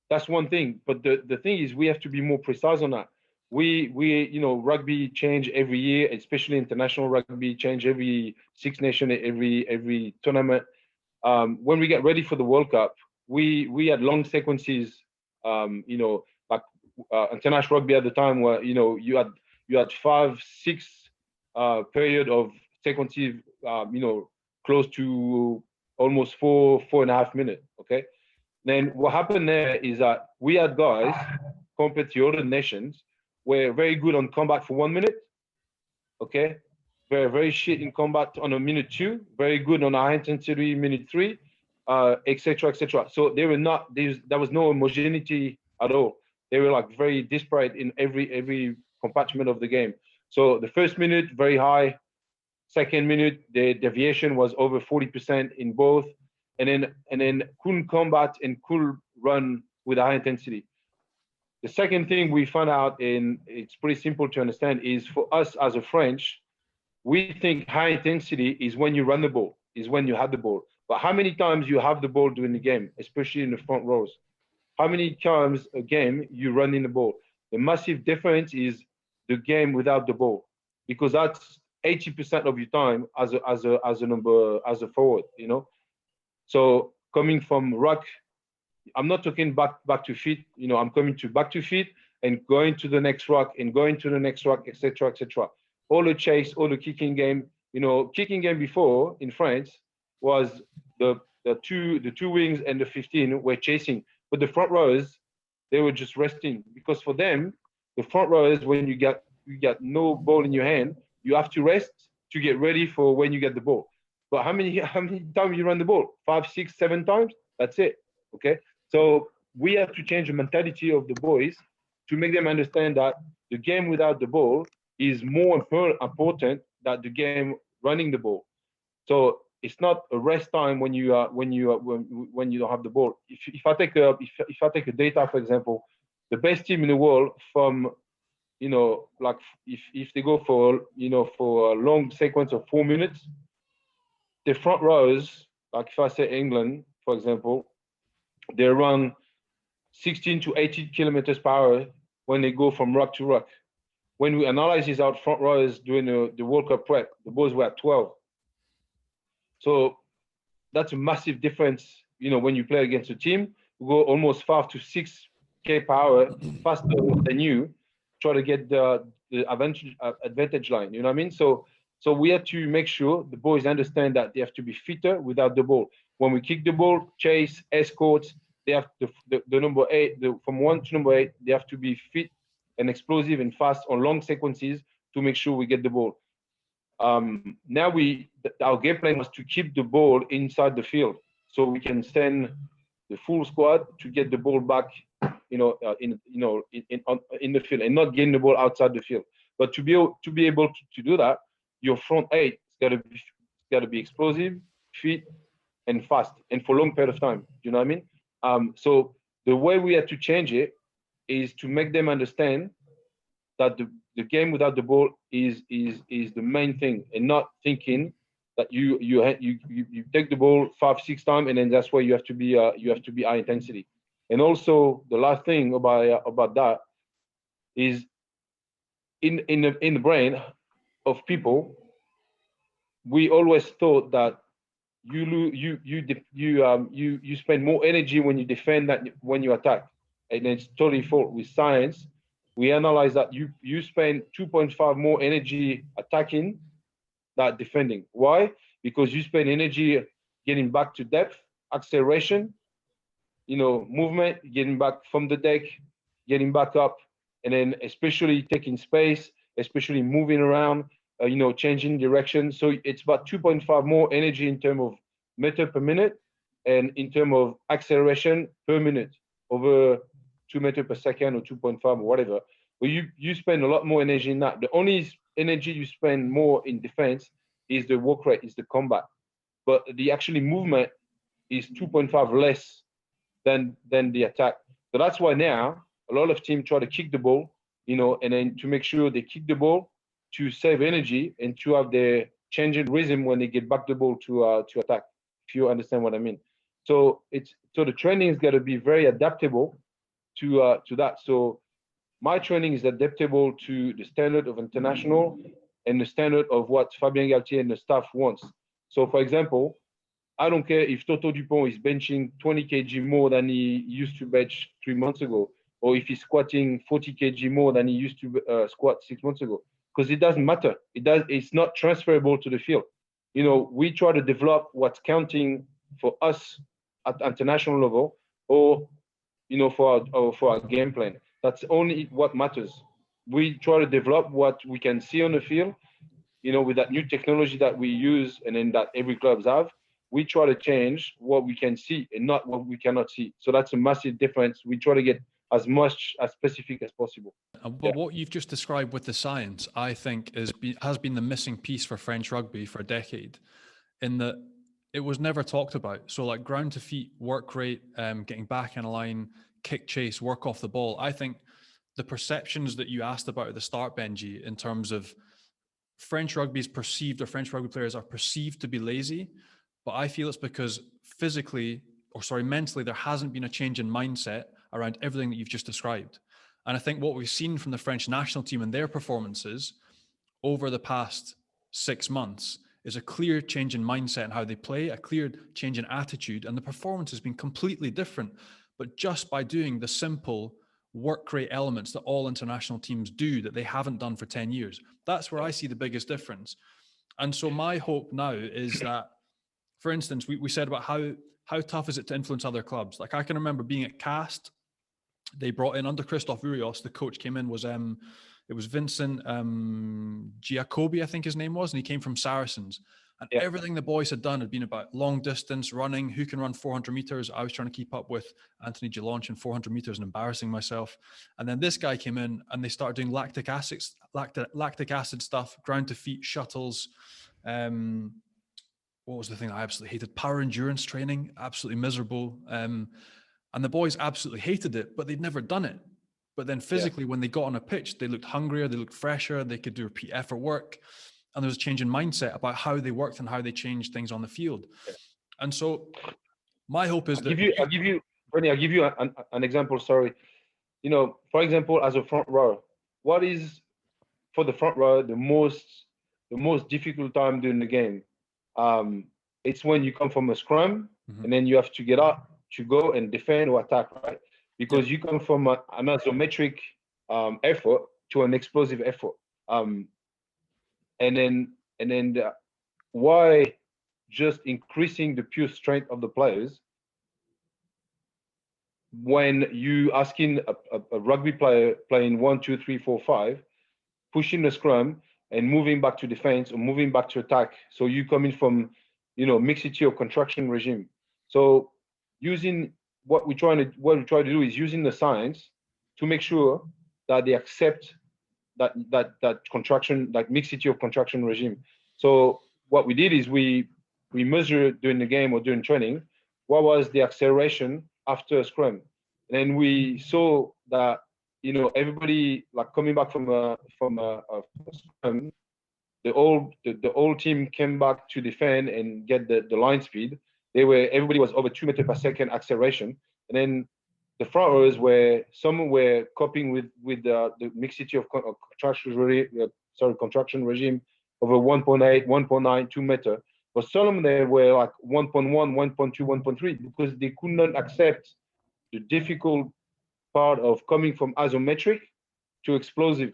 that's one thing. But the thing is, we have to be more precise on that. We rugby change every year, especially international rugby change every Six Nation, every tournament. When we get ready for the World Cup, we had long sequences. Like international rugby at the time, where you had 5-6 period of sequences. Close to almost 4.5 minutes. Okay. Then what happened there is that we had guys compared to other nations were very good on combat for 1 minute. Okay. Very shit in combat on a minute 2, very good on a high intensity minute 3, etc. etc. So they were not, there was no homogeneity at all. They were like very disparate in every compartment of the game. So the first minute very high, second minute the deviation was over 40% in both, and then couldn't combat and could run with a high intensity. The second thing we found out, and it's pretty simple to understand, is for us as a French, we think high intensity is when you run the ball, is when you have the ball. But how many times you have the ball during the game, especially in the front rows? How many times a game you run in the ball? The massive difference is the game without the ball, because that's 80% of your time as a forward, So coming from ruck, I'm not talking back to feet, I'm coming to back to feet and going to the next ruck and going to the next ruck, etc., etc. All the chase, all the kicking game, kicking game before in France was the two wings and the 15 were chasing, but the front rows, they were just resting, because for them, the front rows, when you got no ball in your hand, you have to rest to get ready for when you get the ball. But how many times you run the ball? 5, 6, 7 times? That's it. Okay. So we have to change the mentality of the boys to make them understand that the game without the ball is more important than the game running the ball. So it's not a rest time when you don't have the ball. If I take a data, for example, the best team in the world from like if they go for a long sequence of 4 minutes, the front rows, like if I say England, for example, they run 16 to 18 kilometers per hour when they go from ruck to ruck. When we analyze these out front rows during the World Cup prep, the boys were at 12. So that's a massive difference, when you play against a team who go almost 5 to 6 k per hour faster than you, try to get the advantage line. You know what I mean? So we have to make sure the boys understand that they have to be fitter without the ball. When we kick the ball, chase, escorts, they have the number 8, from 1 to number 8, they have to be fit and explosive and fast on long sequences to make sure we get the ball. Now our game plan was to keep the ball inside the field, so we can send the full squad to get the ball back, in the field, and not getting the ball outside the field. But to be able to do that, your front 8 has got to be explosive, fit, and fast, and for a long period of time. You know what I mean? So the way we had to change it is to make them understand that the game without the ball is the main thing, and not thinking that you take the ball 5, 6 times and then that's why you have to be high intensity. And also the last thing about that is in the brain of people, we always thought that you spend more energy when you defend than when you attack, and it's totally false. With science, we analyze that you spend 2.5 more energy attacking than defending. Why? Because you spend energy getting back to depth, acceleration, movement, getting back from the deck, getting back up, and then especially taking space, especially moving around, changing direction. So it's about 2.5 more energy in terms of meter per minute, and in terms of acceleration per minute over 2 meters per second or 2.5 or whatever. But you spend a lot more energy in that. The only energy you spend more in defense is the work rate, is the combat. But the actually movement is 2.5 less than the attack. So that's why now a lot of teams try to kick the ball, and then to make sure they kick the ball to save energy and to have their changing rhythm when they get back the ball to attack. If you understand what I mean. So the training is got to be very adaptable to that. So my training is adaptable to the standard of international and the standard of what Fabien Galtier and the staff wants. So, for example, I don't care if Toto Dupont is benching 20 kg more than he used to bench 3 months ago, or if he's squatting 40 kg more than he used to squat 6 months ago, because it doesn't matter. It's not transferable to the field. We try to develop what's counting for us at international level, or for our game plan. That's only what matters. We try to develop what we can see on the field, with that new technology that we use and then that every clubs have. We try to change what we can see and not what we cannot see. So that's a massive difference. We try to get as much as specific as possible. But what you've just described with the science, I think, has been the missing piece for French rugby for a decade, in that it was never talked about. So like ground to feet, work rate, getting back in a line, kick chase, work off the ball. I think the perceptions that you asked about at the start, Benji, in terms of French rugby is perceived, or French rugby players are perceived to be lazy, but I feel it's because mentally, there hasn't been a change in mindset around everything that you've just described. And I think what we've seen from the French national team and their performances over the past 6 months is a clear change in mindset and how they play, a clear change in attitude, and the performance has been completely different. But just by doing the simple work rate elements that all international teams do that they haven't done for 10 years, that's where I see the biggest difference. And so my hope now is that, for instance, we said about how tough is it to influence other clubs. Like I can remember being at Cast, they brought in under Christoph Urios, the coach came in, it was Vincent Giacobi, I think his name was, and he came from Saracens. And everything the boys had done had been about long distance running, who can run 400 meters. I was trying to keep up with Anthony Gelange in 400 meters and embarrassing myself. And then this guy came in and they started doing lactic acid stuff, ground to feet, shuttles. What was the thing I absolutely hated? Power endurance training, absolutely miserable. And the boys absolutely hated it, but they'd never done it. But then physically, when they got on a pitch, they looked hungrier, they looked fresher, they could do repeat effort work. And there was a change in mindset about how they worked and how they changed things on the field. And so my hope is I'll give you an example. Sorry. For example, as a front rower, what is for the front rower the most difficult time during the game? It's when you come from a scrum and then you have to get up to go and defend or attack, right? Because you come from an isometric effort to an explosive effort. And then why just increasing the pure strength of the players when you asking a rugby player playing 1, 2, 3, 4, 5, pushing the scrum and moving back to defense or moving back to attack. So you coming from, mixity or contraction regime. So using what we try to do is using the science to make sure that they accept that contraction, that mixity of contraction regime. So what we did is we measured during the game or during training what was the acceleration after a scrum, and then we saw that everybody like coming back from a scrum, the whole team came back to defend and get the line speed. Everybody was over 2 meters per second acceleration, and then the front rowers some were coping with the mixity of contraction regime over 1.8, 1.9, 2 meter. But some of them were like 1.1, 1.2, 1.3 because they could not accept the difficult part of coming from isometric to explosive.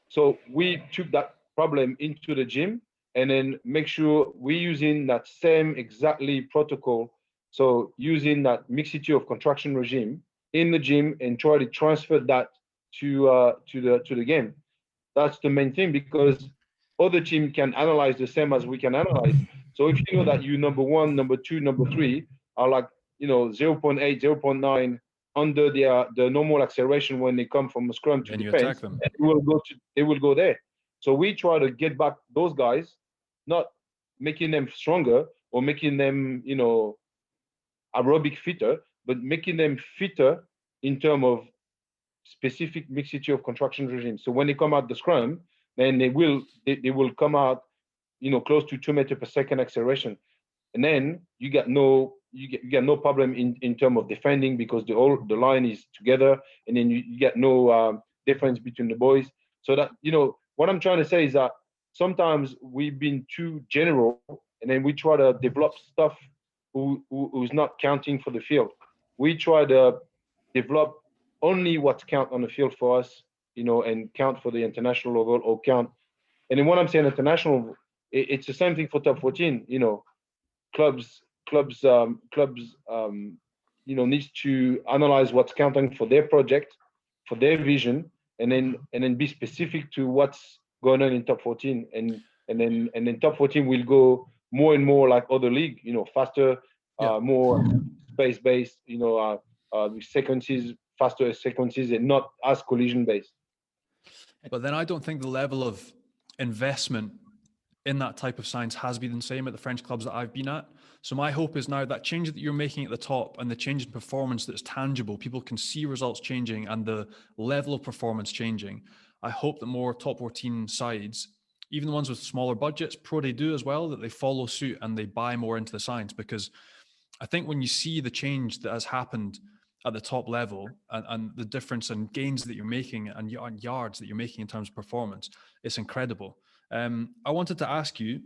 So we took that problem into the gym and then make sure we're using that same exactly protocol So using that mixity of contraction regime in the gym and try to transfer that to the game. That's the main thing, because other team can analyze the same as we can analyze. So if you know that you number one, number two, number three are like 0.8, 0.9 under the normal acceleration when they come from a scrum to Then you defense, attack them. they will go there. So we try to get back those guys, not making them stronger or making them aerobic fitter, but making them fitter in terms of specific mixity of contraction regimes. So when they come out the scrum, then they will come out, close to 2 meters per second acceleration, and then you get no problem in terms of defending, because the line is together, and then you get no difference between the boys. So that what I'm trying to say is that sometimes we've been too general, and then we try to develop stuff who's not counting for the field. We try to develop only what's count on the field for us, and count for the international level, or count. And then when I'm saying international, it's the same thing for top 14. Clubs needs to analyze what's counting for their project, for their vision, and then be specific to what's going on in top 14, and then top 14 will go more and more like other league, faster, more space based, sequences, faster sequences, and not as collision based. But then I don't think the level of investment in that type of science has been the same at the French clubs that I've been at. So my hope is now that change that you're making at the top, and the change in performance that's tangible, people can see results changing and the level of performance changing. I hope that more top 14 sides, even the ones with smaller budgets, they do as well, that they follow suit and they buy more into the science. Because I think when you see the change that has happened at the top level, and the difference in gains that you're making and yards that you're making in terms of performance, it's incredible. I wanted to ask you,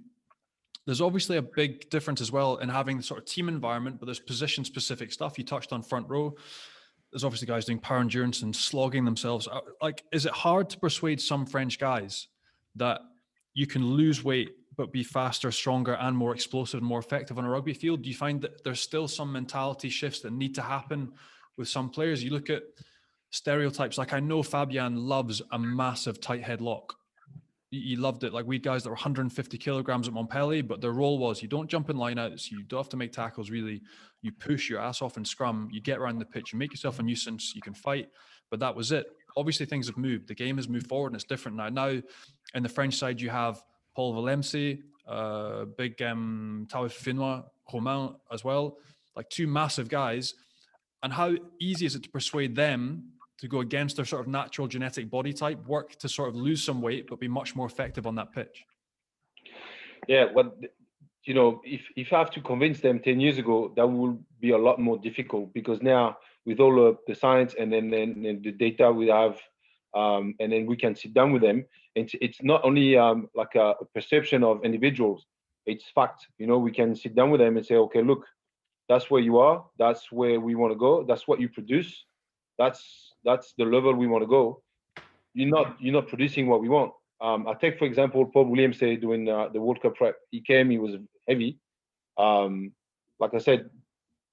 there's obviously a big difference as well in having the sort of team environment, but there's position specific stuff. You touched on front row. There's obviously guys doing power endurance and slogging themselves. Like, is it hard to persuade some French guys that you can lose weight but be faster, stronger, and more explosive and more effective on a rugby field? Do you find that there's still some mentality shifts that need to happen with some players? You look at stereotypes. Like, I know Fabian loves a massive tight headlock. He loved it. Like, we had guys that were 150 kilograms at Montpellier, but their role was, you don't jump in lineouts, you don't have to make tackles really, you push your ass off in scrum, you get around the pitch, you make yourself a nuisance, you can fight, but that was it. Obviously things have moved, the game has moved forward and it's different now. Now in the French side you have Paul Valemse, big Taouf Finois, Romain as well, like two massive guys. And how easy is it to persuade them to go against their sort of natural genetic body type, work to sort of lose some weight, but be much more effective on that pitch? Yeah, well, if I have to convince them 10 years ago, that would be a lot more difficult, because now with all of the science and then the data we have, and then we can sit down with them. It's not only like a perception of individuals, it's fact. We can sit down with them and say, okay, look, that's where you are, that's where we want to go, that's what you produce, that's the level we want to go. You're not producing what we want. I take, for example, Paul Williams doing the World Cup prep. He came, he was heavy. Like I said,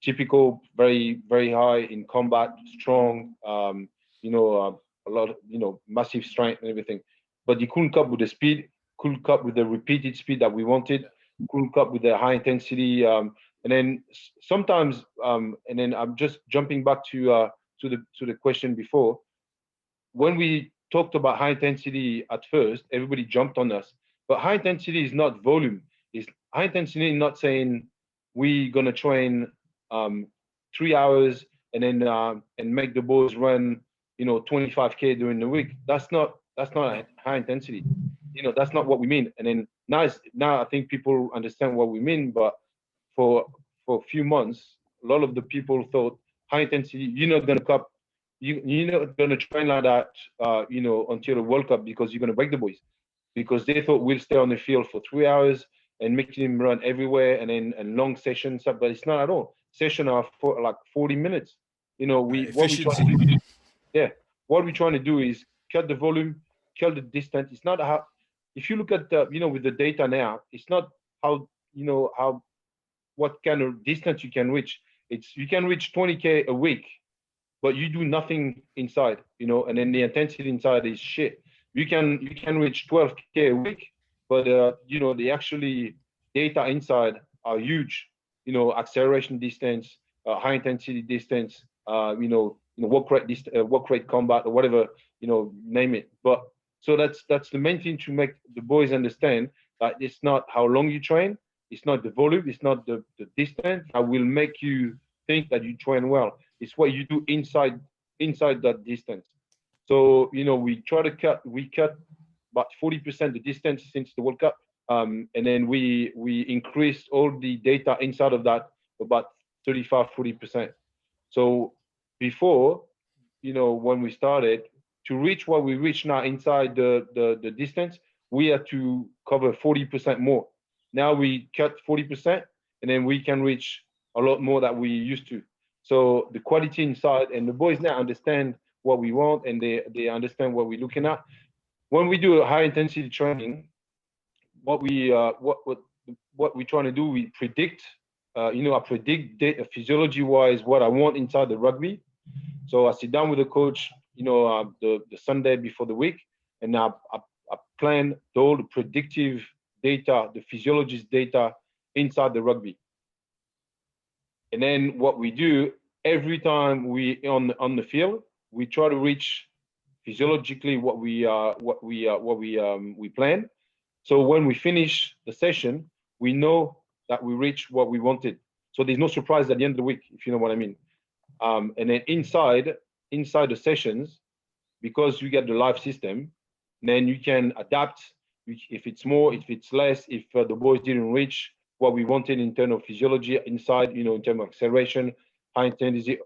typical, very, very high in combat, strong, a lot of, massive strength and everything. But he couldn't cope with the speed, couldn't cope with the repeated speed that we wanted, couldn't cope with the high intensity. And then sometimes, and then I'm just jumping back to the question before. When we talked about high intensity at first, everybody jumped on us. But high intensity is not volume. It's high intensity not saying we're gonna train 3 hours and then and make the boys run 25K during the week. That's not high intensity. That's not what we mean. And then now I think people understand what we mean. But for a few months, a lot of the people thought high intensity, you're not gonna cup. You're not going to train like that, until the World Cup, because you're going to break the boys. Because they thought we'll stay on the field for 3 hours and make them run everywhere, and then long sessions. But it's not at all. Sessions are for like 40 minutes. What we're trying to do is cut the volume, cut the distance. It's not how. If you look at with the data now, it's not how what kind of distance you can reach. You can reach 20K a week, but you do nothing inside, and then the intensity inside is shit. You can reach 12K a week, but the actually data inside are huge. Acceleration distance, high intensity distance, work rate combat or whatever, name it. But so that's the main thing to make the boys understand that it's not how long you train, it's not the volume, it's not the distance that will make you think that you train well. It's what you do inside that distance. So we cut about 40% the distance since the World Cup, and then we increased all the data inside of that about 35-40%. So before, when we started, to reach what we reach now inside the distance, we had to cover 40% more. Now we cut 40%, and then we can reach a lot more that we used to. So the quality inside, and the boys now understand what we want, and they understand what we're looking at. When we do a high intensity training, what we're trying to do, we predict. I predict physiology wise what I want inside the rugby. So I sit down with the coach, the Sunday before the week, and I plan all the predictive data, the physiologist data inside the rugby. And then what we do every time we on the field, we try to reach physiologically what we plan. So when we finish the session, we know that we reach what we wanted. So there's no surprise at the end of the week, if you know what I mean. And then inside the sessions, because you get the live system, then you can adapt. If it's more, if it's less, if the boys didn't reach what we wanted in terms of physiology inside, in terms of acceleration, high intensity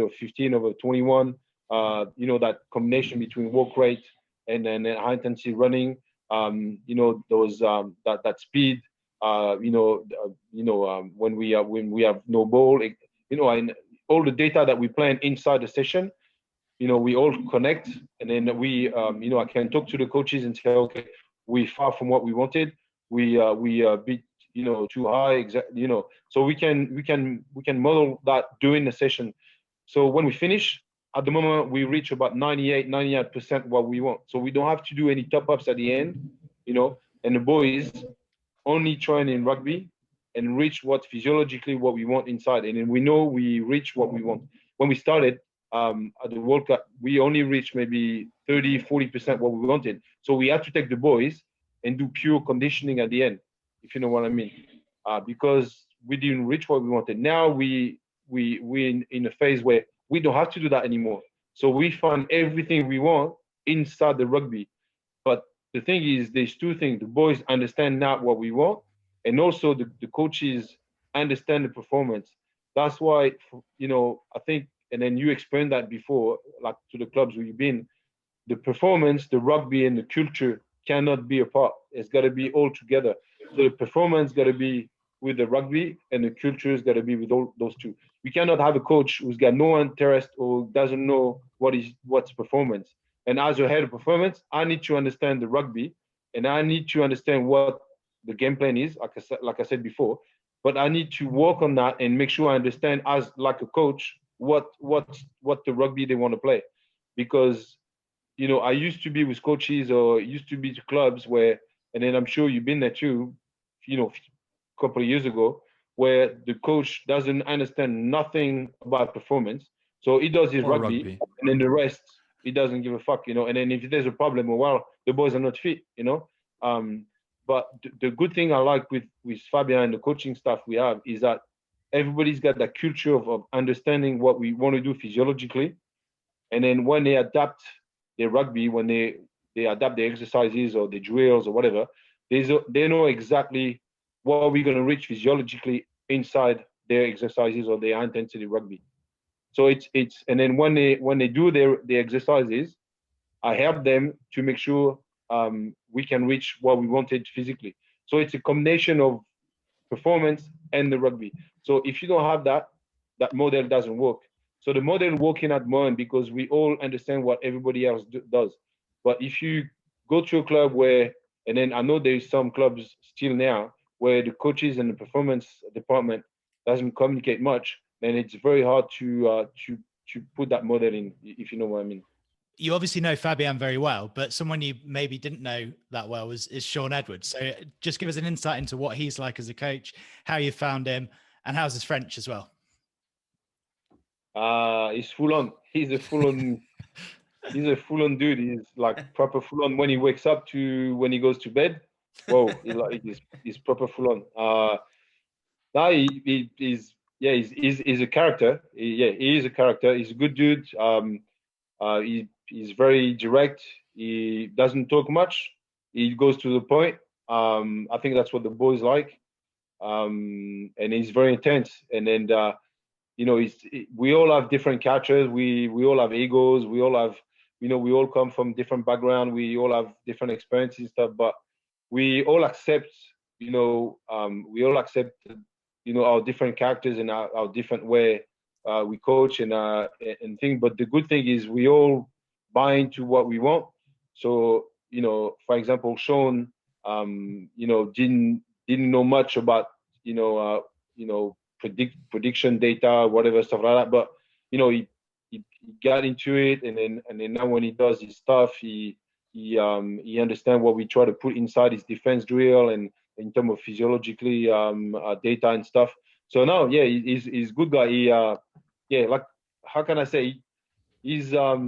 of 15/21, that combination between work rate and then high intensity running, those that speed, when we have no ball, and all the data that we plan inside the session, we all connect, and then I can talk to the coaches and say, okay, we far from what we wanted, we beat too high, so we can model that during the session. So when we finish, at the moment we reach about 98% what we want, so we don't have to do any top-ups at the end, and the boys only train in rugby and reach what physiologically what we want inside, and then we know we reach what we want. When we started at the World Cup, we only reached maybe 30-40% what we wanted, so we had to take the boys and do pure conditioning at the end, if you know what I mean, because we didn't reach what we wanted. Now we in a phase where we don't have to do that anymore, so we find everything we want inside the rugby. But the thing is, there's two things: the boys understand now what we want, and also the coaches understand the performance. That's why, I think, and then you explained that before, like to the clubs where you've been, the performance, the rugby, and the culture cannot be apart. It's got to be all together. So the performance got to be with the rugby, and the culture has got to be with all those two. We cannot have a coach who's got no interest or doesn't know what's performance. And as a head of performance, I need to understand the rugby, and I need to understand what the game plan is, like I said before. But I need to work on that and make sure I understand, as like a coach, what the rugby they want to play. Because I used to be with coaches, or used to be to clubs where, and then I'm sure you've been there too, a couple of years ago, where the coach doesn't understand nothing about performance. So he does his rugby, and then the rest, he doesn't give a fuck, and then if there's a problem, well, the boys are not fit, But the good thing I like with Fabian and the coaching staff we have is that everybody's got that culture of understanding what we want to do physiologically. And then when they adapt their rugby, when they adapt their exercises or the drills or whatever, they know exactly what we're going to reach physiologically inside their exercises or their high intensity rugby. So it's and then when they do their exercises, I help them to make sure we can reach what we wanted physically. So it's a combination of performance and the rugby. So if you don't have that model doesn't work. So the model working at the moment, because we all understand what everybody else does. But if you go to a club where, and then I know there's some clubs still now where the coaches and the performance department doesn't communicate much, then it's very hard to put that model in, if you know what I mean. You obviously know Fabian very well, but someone you maybe didn't know that well is Sean Edwards. So just give us an insight into what he's like as a coach, how you found him, and how's his French as well. He's full on. He's a full on dude. He's like proper full on when he wakes up to when he goes to bed. Whoa, he's proper full on. Now he's a character. He is a character. He's a good dude. He's very direct. He doesn't talk much. He goes to the point. I think that's what the boys like. And he's very intense. And then we all have different characters. We all have egos. We all have, we all come from different background. We all have different experiences and stuff. But we all accept, our different characters and our different way we coach and thing. But the good thing is we all buy into what we want. So for example, Sean didn't know much about prediction data, whatever stuff like that, but he got into it, and then now when he does his stuff, he understands what we try to put inside his defense drill and in terms of physiologically data and stuff. So now he's a good guy. Like, how can I say, he's a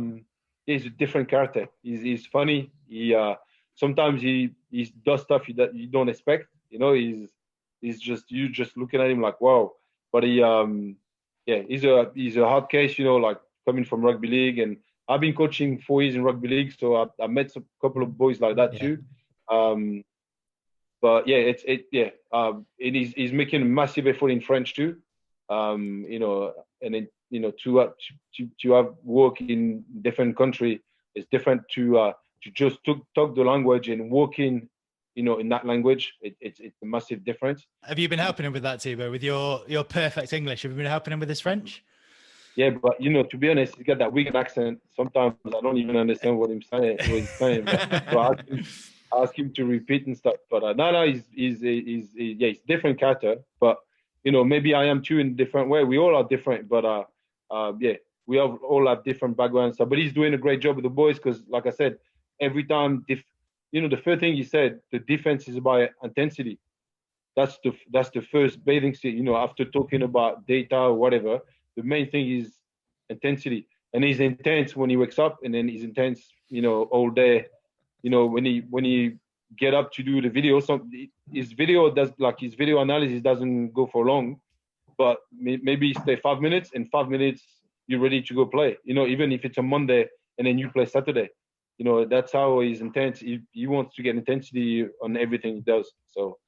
different character. He's funny. Sometimes he does stuff that you don't expect. He's just looking at him like, wow. But he's a hard case. Like coming from rugby league, and I've been coaching 4 years in rugby league, so I met a couple of boys like that too. But he's making a massive effort in French too. And then to have work in different country is different to just talk the language and work in that language. It's a massive difference. Have you been helping him with that, Thibault, with your perfect English? Have you been helping him with his French? Yeah, but to be honest, he's got that weird accent. Sometimes I don't even understand what he's saying. So I ask him to repeat and stuff. But no, he's a different character. But maybe I am too in a different way. We all are different, but we all have different backgrounds. So, but he's doing a great job with the boys because, like I said, every time, the first thing he said, the defense is about intensity. That's the first bathing suit. After talking about data or whatever, the main thing is intensity. And he's intense when he wakes up, and then he's intense, all day. When he get up to do the video, his video analysis doesn't go for long, but maybe stay 5 minutes, and 5 minutes you're ready to go play. Even if it's a Monday and then you play Saturday, that's how he's intense. He wants to get intensity on everything he does. So.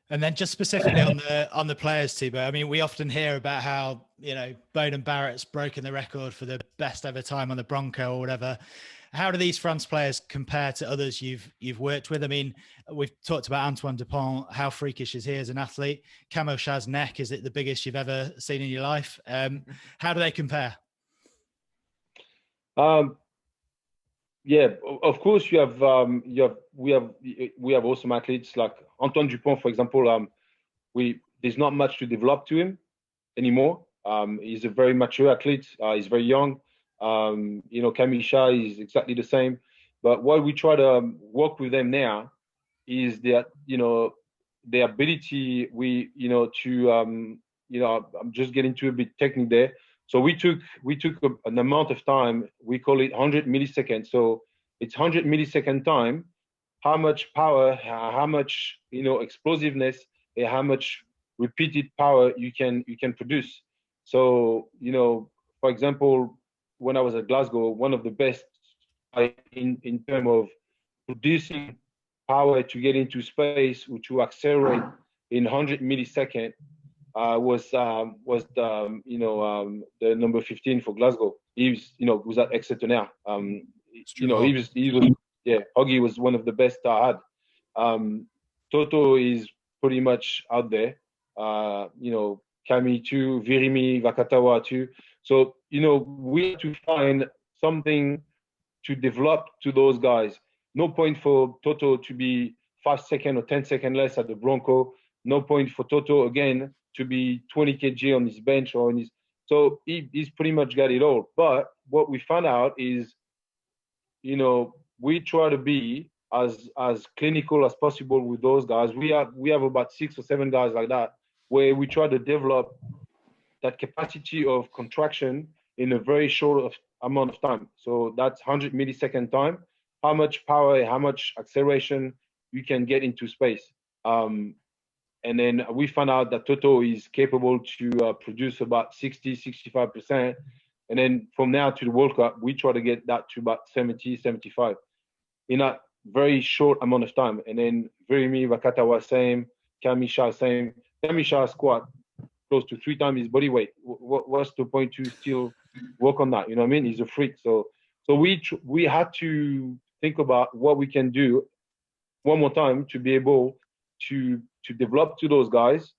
And then just specifically on the players, Thibault, I mean, we often hear about how, Bowden Barrett's broken the record for the best ever time on the Bronco or whatever. How do these France players compare to others you've worked with? I mean, we've talked about Antoine Dupont. How freakish is he as an athlete? Camochat's neck, is it the biggest you've ever seen in your life? How do they compare? Yeah, of course we have awesome athletes like Antoine Dupont, for example. There's not much to develop to him anymore. He's a very mature athlete. He's very young. Camochat is exactly the same. But what we try to work with them now is that the ability I'm just getting to a bit technical there. So we took an amount of time. We call it 100 milliseconds. So it's 100 millisecond time. How much power, how much explosiveness, and how much repeated power you can produce. So for example, when I was at Glasgow, one of the best in terms of producing power to get into space or to accelerate in 100 milliseconds. Was the number 15 for Glasgow. He was at Exeter now. Huggy was one of the best I had. Toto is pretty much out there. Kami too, Virimi, Vakatawa too. So we have to find something to develop to those guys. No point for Toto to be 5 seconds or 10 seconds less at the Bronco. No point for Toto again to be 20 kg on his bench or on his. So he's pretty much got it all. But what we found out is, we try to be as clinical as possible with those guys. We have about 6 or 7 guys like that, where we try to develop that capacity of contraction in a very short amount of time. So that's 100 millisecond time. How much power, how much acceleration you can get into space. And then we found out that Toto is capable to produce about 60-65%. And then from now to the World Cup, we try to get that to about 70-75 in a very short amount of time. And then Virimi, Vakatawa, same. Kamisha, same. Kamisha squat close to 3 times his body weight. What's the point to still work on that? You know what I mean? He's a freak. So we had to think about what we can do one more time to be able to develop to those guys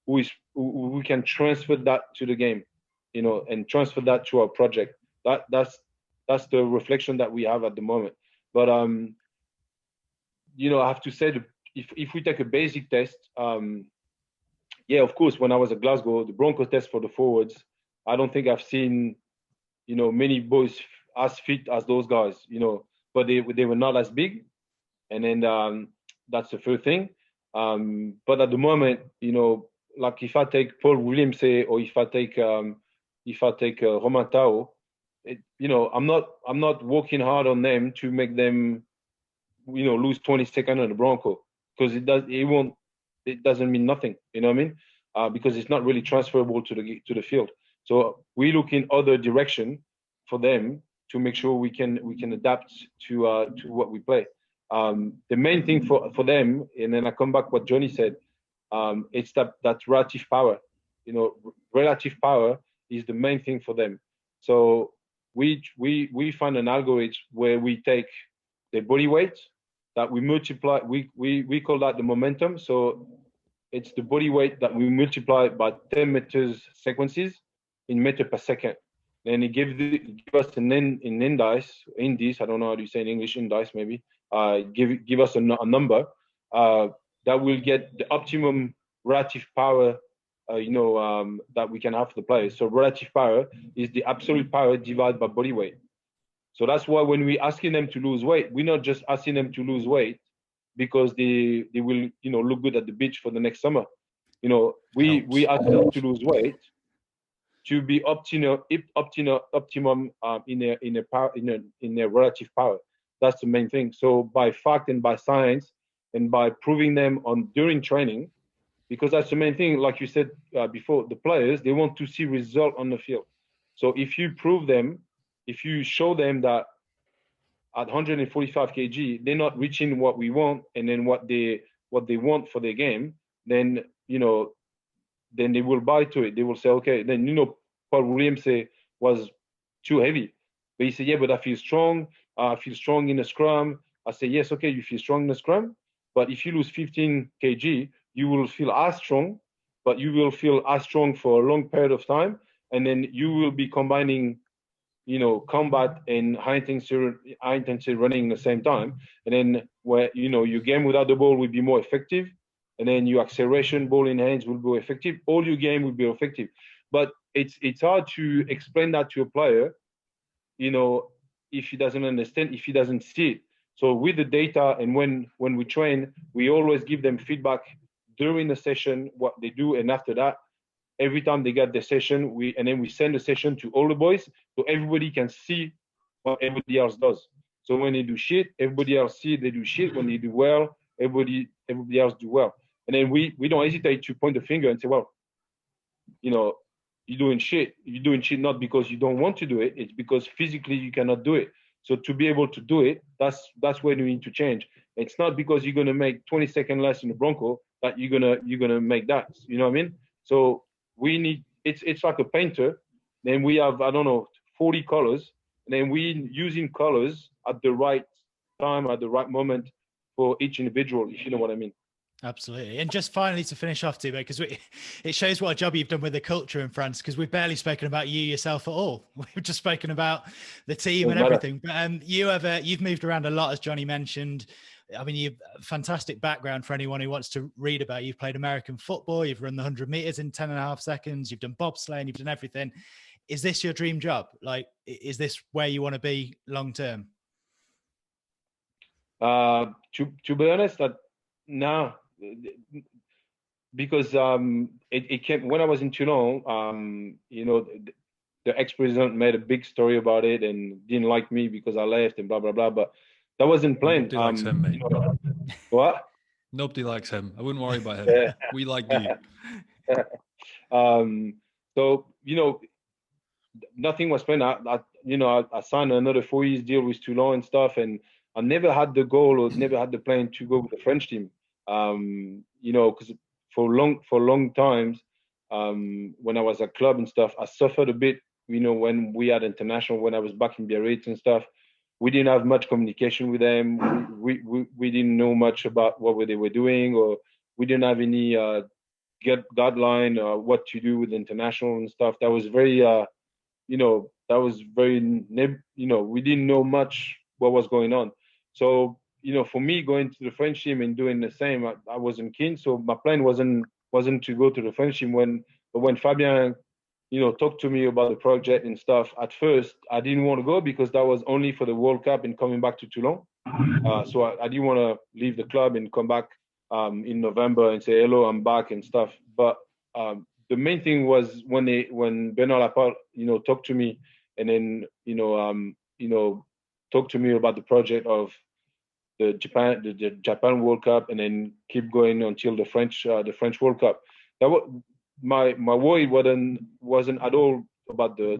who we can transfer that to the game, and transfer that to our project. That's the reflection that we have at the moment. But I have to say that if we take a basic test, yeah, of course, when I was at Glasgow, the Broncos test for the forwards, I don't think I've seen, many boys as fit as those guys, but they were not as big. And then that's the first thing. But at the moment, like if I take Paul Williams, or if I take Romain Tao, I'm not working hard on them to make them, lose 20 seconds on the Bronco, because it doesn't mean nothing. You know what I mean? Because it's not really transferable to the field. So we look in other direction for them to make sure we can adapt to what we play. The main thing for them, and then I come back what Johnny said, it's that relative power. Relative power is the main thing for them. So we find an algorithm where we take the body weight that we multiply. We call that the momentum. So it's the body weight that we multiply by 10 meters sequences in meter per second. Then it give us an indice. I don't know how to say in English, indice maybe. Give us a number that will get the optimum relative power, that we can have for the players. So relative power is the absolute power divided by body weight. So that's why when we're asking them to lose weight, we're not just asking them to lose weight because they will, look good at the beach for the next summer. We ask them to lose weight to be optimum in their relative power. That's the main thing. So by fact and by science and by proving them during training, because that's the main thing, like you said before, the players, they want to see result on the field. So if you prove them, if you show them that at 145 kg, they're not reaching what we want, and then what they want for their game, then then they will buy to it. They will say, okay, then Paul Williams was too heavy. But he said, yeah, but I feel strong. I feel strong in the scrum. I say, yes, okay, you feel strong in the scrum. But if you lose 15 kg, you will feel as strong, but you will feel as strong for a long period of time. And then you will be combining, combat and high intensity running at the same time. And then where, your game without the ball will be more effective. And then your acceleration, ball in hands will be effective. All your game will be effective. But it's hard to explain that to a player, if he doesn't understand, if he doesn't see it. So with the data, and when we train, we always give them feedback during the session, what they do. And after that, every time they get the session, we send the session to all the boys, so everybody can see what everybody else does. So when they do shit, everybody else see they do shit. When they do well, everybody else do well. And then we don't hesitate to point the finger and say, well, you're doing shit. You're doing shit not because you don't want to do it. It's because physically you cannot do it. So to be able to do it, that's where you need to change. It's not because you're gonna make 20 seconds less in the Bronco that you're gonna make that. You know what I mean? So we need. It's like a painter. Then we have 40 colors. And then we using colors at the right time, at the right moment for each individual. If you know what I mean. Absolutely. And just finally to finish off, Thibault, because it shows what a job you've done with the culture in France, because we've barely spoken about you yourself at all. We've just spoken about the team and everything. But you've moved around a lot, as Johnny mentioned. I mean, you've a fantastic background for anyone who wants to read about you. You've played American football, you've run the 100 meters in 10.5 seconds, you've done bobsleigh, you've done everything. Is this your dream job? Like, is this where you want to be long term? To be honest, no, because it came when I was in Toulon. The ex-president made a big story about it and didn't like me because I left and blah blah blah. But that wasn't planned. Nobody likes him, mate. What? Nobody likes him. I wouldn't worry about him. Yeah. We like you. So nothing was planned. I signed another 4 years deal with Toulon and stuff, and I never had the goal or never had the plan to go with the French team. Because for long times, when I was at club and stuff, I suffered a bit. When we had international, when I was back in Biarritz and stuff, we didn't have much communication with them. We didn't know much about what they were doing, or we didn't have any guideline what to do with international and stuff. That was very, we didn't know much what was going on. So, for me going to the French team and doing the same, I wasn't keen. So my plan wasn't to go to the French team. But when Fabien, talked to me about the project and stuff, at first I didn't want to go because that was only for the World Cup and coming back to Toulon. So I didn't want to leave the club and come back in November and say hello, I'm back and stuff. But the main thing was when Bernard Laporte, talked to me and then talked to me about the project of the Japan World Cup and then keep going until the French World Cup. That was my worry wasn't at all about the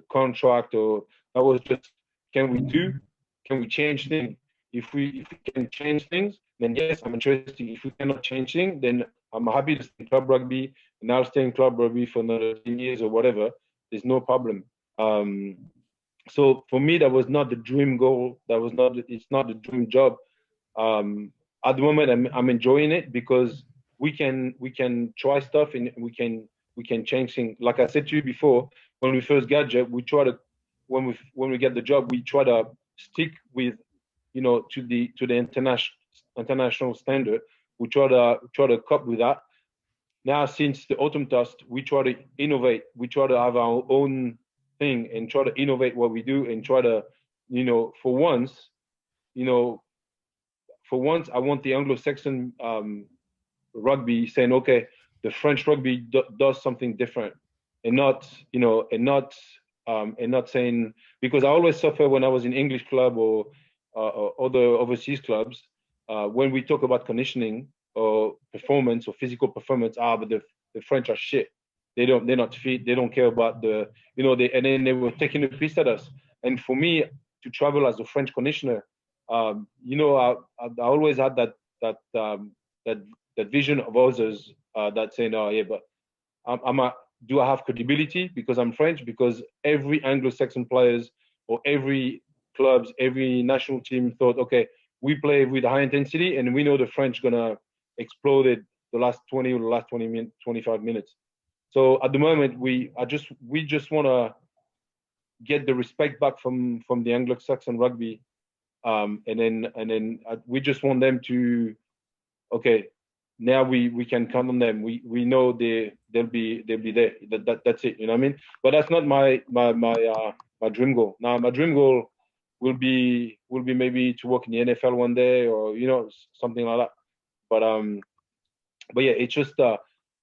contract, or that was just can we change things? If we can change things, then yes, I'm interested. If we cannot change things, then I'm happy to stay in club rugby, and I'll stay in club rugby for another 10 years or whatever. There's no problem. So for me, that was not the dream goal. It's not the dream job. At the moment, I'm enjoying it because we can try stuff and we can change things. Like I said to you before, when we first got job, we try to when we get the job, we try to stick with to the international standard. We try to cope with that. Now, since the autumn test, we try to innovate. We try to have our own thing and try to innovate what we do and try to, for once, I want the Anglo-Saxon rugby saying, okay, the French rugby does something different, and not saying, because I always suffer when I was in English club or other overseas clubs when we talk about conditioning or performance or physical performance. But the French are shit. They're not fit. They don't care about the, and then they were taking a piece at us. And for me to travel as a French conditioner, I always had that vision of others that saying, oh yeah, but do I have credibility because I'm French? Because every Anglo-Saxon players or every clubs, every national team thought, okay, we play with high intensity and we know the French gonna explode it the last 20 or the last 25 minutes. So at the moment, we just want to get the respect back from the Anglo-Saxon rugby, and then we just want them to, okay, now we can count on them. We know they'll be there. That's it. You know what I mean? But that's not my dream goal. Now my dream goal will be maybe to work in the NFL one day, or something like that. But yeah, it's just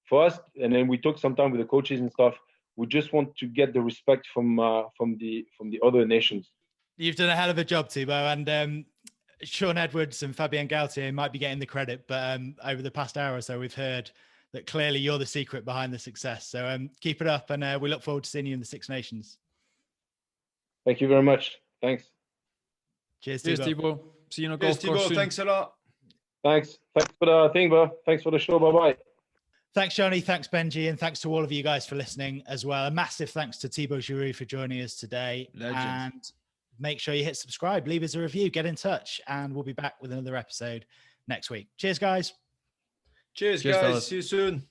for us. And then we took some time with the coaches and stuff. We just want to get the respect from the other nations. You've done a hell of a job, Thibault, and Sean Edwards and Fabien Galtier might be getting the credit, but over the past hour or so, we've heard that clearly you're the secret behind the success. So keep it up, and we look forward to seeing you in the Six Nations. Thank you very much. Thanks. Cheers, Thibault. See you in a golf course soon. Thanks a lot. Thanks for the thing, bro. Thanks for the show. Bye-bye. Thanks, Johnny. Thanks, Benji. And thanks to all of you guys for listening as well. A massive thanks to Thibault Giroud for joining us today. Legend. And make sure you hit subscribe, leave us a review, get in touch, and we'll be back with another episode next week. Cheers, guys. Cheers guys. Fellas. See you soon.